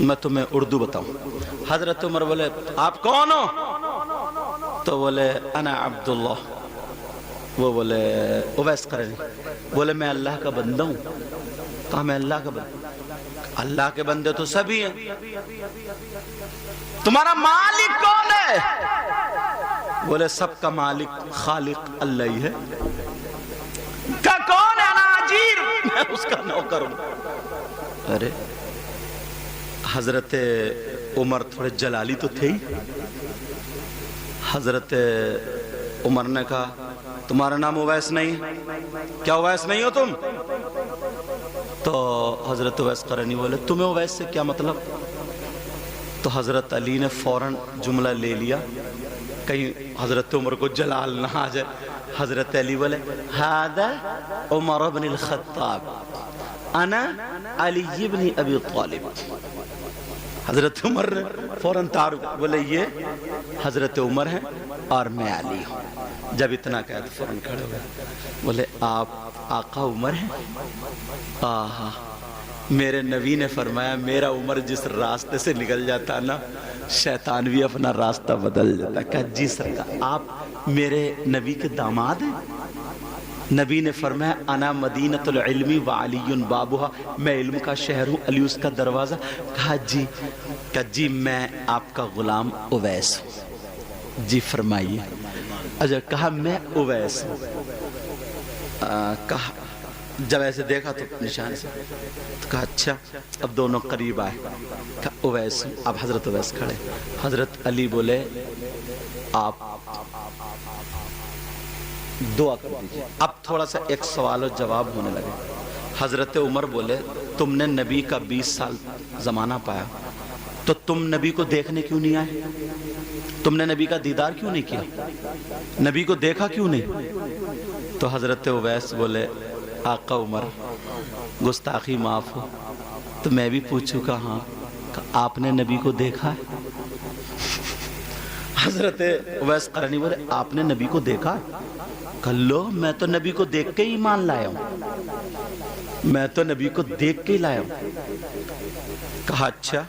میں تمہیں اردو بتاؤں. حضرت عمر بولے آپ کون ہو؟ تو بولے انا عبداللہ. وہ بولے اویس قرنی. بولے میں اللہ کا بندہ ہوں. کہا میں اللہ کا بندہ. اللہ کے بندے تو سبھی ہیں. تمہارا مالک کون ہے؟ بولے سب کا مالک خالق اللہ ہی ہے. کہا کون ہے؟ انا عجیر، میں اس کا نوکر ہوں. ارے حضرت عمر تھوڑے جلالی تو تھے ہی. حضرت عمر نے کہا تمہارا نام اویس نہیں؟ کیا اویس نہیں ہو تم؟ تو حضرت اویس قرنی بولے تمہیں اویس سے کیا مطلب؟ تو حضرت علی نے فوراً جملہ لے لیا کہیں حضرت عمر کو جلال نہ آ جائے. حضرت علی بولے ہذا عمر بن الخطاب انا علی بن ابی طالب. حضرت عمر نے فوراً تعارف بولے یہ حضرت عمر ہیں اور میں علی ہوں. جب اتنا کہا تو فوراً کھڑے ہوئے. بولے آپ آقا عمر ہیں؟ آہا میرے نبی نے فرمایا میرا عمر جس راستے سے نکل جاتا نا شیطان بھی اپنا راستہ بدل جاتا. کہا جی سرکار آپ میرے نبی کے داماد ہیں؟ نبی نے فرمایا انا مدینۃ العلم وعلی بابھا، میں علم کا شہر ہوں، علی اس کا دروازہ. کہا جی میں آپ کا غلام اویس ہوں. جی فرمائیے. اچھا کہا میں اویس ہوں. کہا جب ایسے دیکھا تو نشان سے تو کہا اچھا. اب دونوں قریب آئے. کہا اویس ہوں. اب حضرت اویس کھڑے. حضرت علی بولے آپ دعا کر دیجیے. اب تھوڑا سا ایک سوال و جواب ہونے لگے. حضرت عمر بولے تم نے نبی کا 20 سال زمانہ پایا تو تم نبی کو دیکھنے کیوں نہیں آئے؟ تم نے نبی کا دیدار کیوں نہیں کیا؟ نبی کو دیکھا کیوں نہیں؟ تو حضرت اویس بولے آقا عمر گستاخی معاف ہو. تو میں بھی پوچھوں کہ ہاں آپ نے نبی کو دیکھا ہے؟ حضرت اویس قرنی بولے آپ نے نبی کو دیکھا؟ کہ لو میں تو نبی کو دیکھ کے ایمان لایا ہوں. میں تو نبی کو دیکھ کے ہی لایا ہوں. کہا اچھا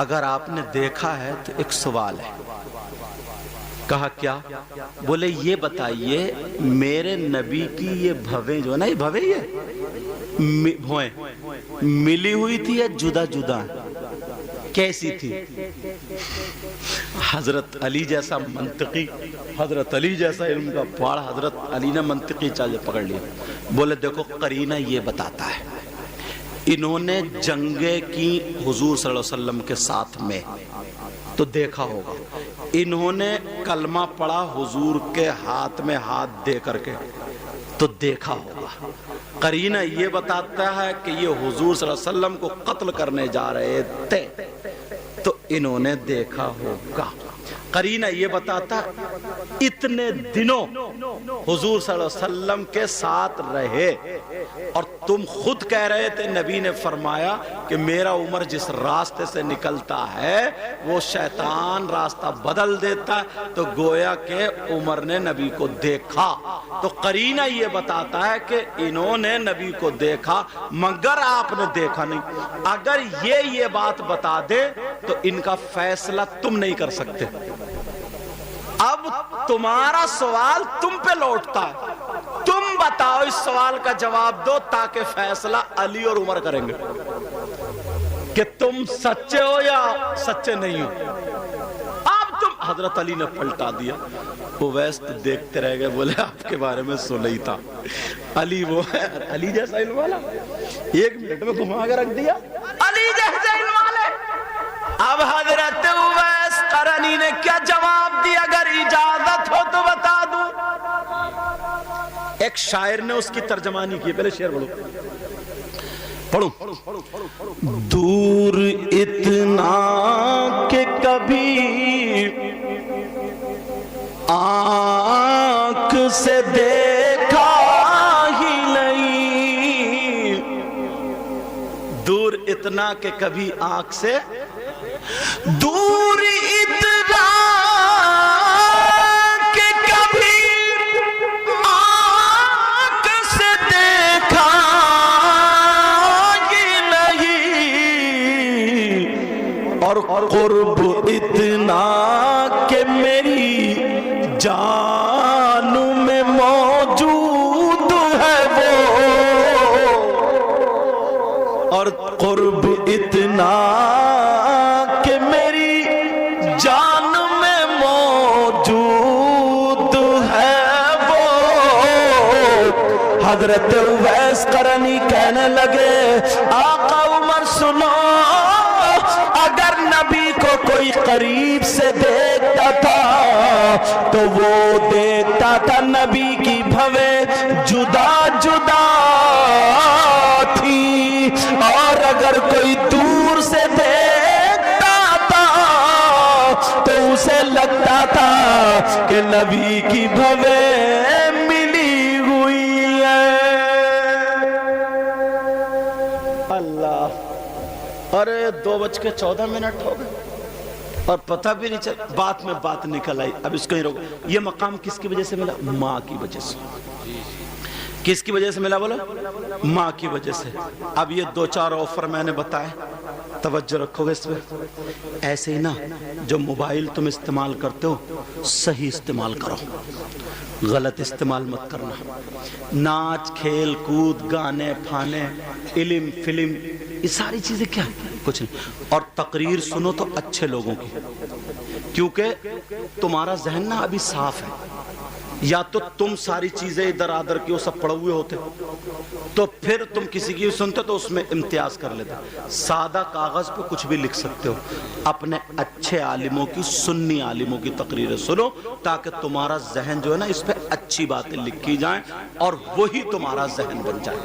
اگر آپ نے دیکھا ہے تو ایک سوال ہے. کہا کیا؟ بولے یہ بتائیے میرے نبی کی یہ بھویں جو ہے نا یہ بھویں یہ بھویں ملی ہوئی تھی یا جدا جدا کیسی تھی؟ حضرت علی جیسا منطقی، حضرت علی جیسا علم کا پہاڑ حضرت علی نے منطقی چال پکڑ لیا. بولے دیکھو قرینہ یہ بتاتا ہے انہوں نے جنگیں کی حضور صلی اللہ علیہ وسلم کے ساتھ میں تو دیکھا ہوگا. انہوں نے کلمہ پڑھا حضور کے ہاتھ میں ہاتھ دے کر کے تو دیکھا ہوگا. قرینہ یہ بتاتا ہے کہ یہ حضور صلی اللہ علیہ وسلم کو قتل کرنے جا رہے تھے تو انہوں نے دیکھا ہوگا. قرینہ یہ بتاتا اتنے دنوں حضور صلی اللہ علیہ وسلم کے ساتھ رہے اور تم خود کہہ رہے تھے نبی نے فرمایا کہ میرا عمر جس راستے سے نکلتا ہے وہ شیطان راستہ بدل دیتا ہے. تو گویا کہ عمر نے نبی کو دیکھا. تو قرینہ یہ بتاتا ہے کہ انہوں نے نبی کو دیکھا مگر آپ نے دیکھا نہیں. اگر یہ بات بتا دے تو ان کا فیصلہ تم نہیں کر سکتے. اب تمہارا سوال تم پہ لوٹتا ہے. تم بتاؤ اس سوال کا جواب دو تاکہ فیصلہ علی اور عمر کریں گے کہ تم سچے ہو یا سچے نہیں ہو. اب تم حضرت علی نے پلٹا دیا. اویس دیکھتے رہ گئے. بولے آپ کے بارے میں سنا ہی تھا. علی وہ ہے علی جیسا علم والا 1 منٹ میں گھما کے رکھ دیا. علی جیسا علم والے. اب حضرت اویس قرنی نے کیا جواب دیا؟ اگر اجازت ہو تو بتا دوں. ایک شاعر نے اس کی ترجمانی کی. پہلے شعر پڑھو. دور اتنا کہ کبھی آنکھ سے دیکھا ہی نہیں. دور اتنا کہ کبھی آنکھ سے دور اتنا کہ کبھی آنکھ سے دیکھا ہی نہیں. قرب اتنا کہ میری جان میں موجود ہے وہ، اور قرب اتنا کہ میری جان میں موجود ہے وہ۔ حضرت اویس قرنی کہنے لگے آقا عمر سنو، اگر نبی کو کوئی قریب سے دیکھتا تھا تو وہ دیکھتا تھا نبی کی بھویں جدا جدا تھی، اور اگر کوئی دور سے دیکھتا تھا تو اسے لگتا تھا کہ نبی کی بھویں ملی ہوئی ہے۔ اللہ، ارے 2:14 ہو گئے اور پتہ بھی نہیں چلا، بات میں بات نکل آئی۔ اب اس کو ہی روکو۔ یہ مقام کس کی وجہ سے ملا؟ ماں کی وجہ سے۔ کس کی وجہ سے ملا بولو؟ ماں کی وجہ سے۔ اب یہ 2-4 آفر میں نے بتائے، توجہ رکھو گے اس پہ۔ ایسے ہی نا جو موبائل تم استعمال کرتے ہو صحیح استعمال کرو، غلط استعمال مت کرنا۔ ناچ کھیل کود گانے پھانے علم فلم یہ ساری چیزیں کیا کچھ نہیں، اور تقریر سنو تو اچھے لوگوں کی، کیونکہ تمہارا ذہن نا ابھی صاف ہے۔ یا تو تم ساری چیزیں ادھر آدھر کی وہ سب پڑھے ہوئے ہوتے تو پھر تم کسی کی سنتے تو اس میں امتیاز کر لیتے۔ سادہ کاغذ پہ کچھ بھی لکھ سکتے ہو، اپنے اچھے عالموں کی سنی عالموں کی تقریریں سنو تاکہ تمہارا ذہن جو ہے نا اس پہ اچھی باتیں لکھی جائیں اور وہی تمہارا ذہن بن جائے۔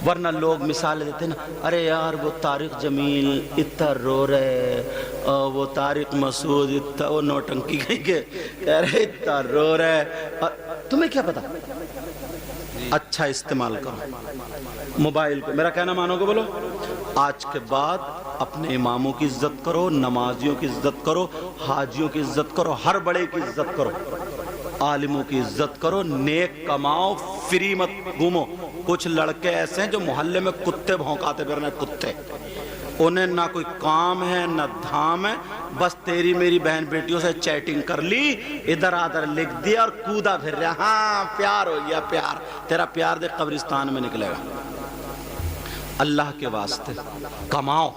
ورنہ لوگ مثال دیتے ہیں نا، ارے یار وہ طارق جمیل اتنا رو رہے، وہ طارق مسعود اتنا وہ نوٹنکی کہیں گے کہہ رہے اتنا رو رہے، تمہیں کیا پتا؟ اچھا استعمال کرو موبائل کو۔ میرا کہنا مانو گے بولو؟ آج کے بعد اپنے اماموں کی عزت کرو، نمازیوں کی عزت کرو، حاجیوں کی عزت کرو، ہر بڑے کی عزت کرو، عالموں کی عزت کرو، نیک کماؤ، فری مت گھومو۔ کچھ لڑکے ایسے ہیں جو محلے میں کتے بھونکاتے پھر رہے، کتے، انہیں نہ کوئی کام ہے نہ دھام ہے، بس تیری میری بہن بیٹیوں سے چیٹنگ کر لی، ادھر آدھر لکھ دیا اور کودا پھر رہا، ہاں پیار ہو گیا پیار، تیرا پیار دے قبرستان میں نکلے گا۔ اللہ کے واسطے کماؤ،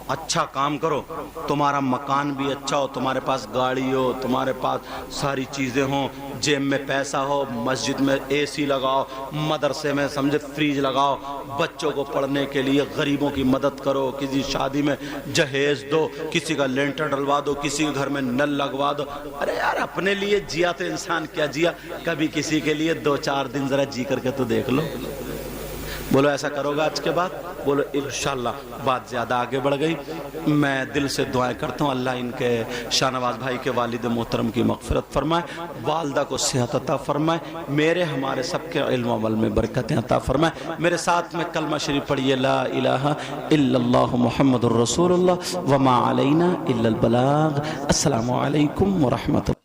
اچھا کام کرو، تمہارا مکان بھی اچھا ہو، تمہارے پاس گاڑی ہو، تمہارے پاس ساری چیزیں ہوں، جیب میں پیسہ ہو، مسجد میں اے سی لگاؤ، مدرسے میں سمجھے فریج لگاؤ، بچوں کو پڑھنے کے لیے غریبوں کی مدد کرو، کسی شادی میں جہیز دو، کسی کا لینٹر ڈلوا دو، کسی کے گھر میں نل لگوا دو۔ ارے یار اپنے لیے جیا تو انسان کیا جیا، کبھی کسی کے لیے 2-4 دن ذرا جی کر کے تو دیکھ لو۔ بولو ایسا کرو گا آج کے بعد؟ بولو انشاءاللہ۔ بات زیادہ آگے بڑھ گئی، میں دل سے دعائیں کرتا ہوں اللہ ان کے شاہ نواز بھائی کے والد محترم کی مغفرت فرمائے، والدہ کو صحت عطا فرمائے، میرے ہمارے سب کے علم و عمل میں برکتیں عطا فرمائے۔ میرے ساتھ میں کلمہ شریف پڑھیے، لا الہ الا اللہ محمد الرسول اللہ وما علینا الا البلاغ۔ السلام علیکم ورحمۃ اللہ۔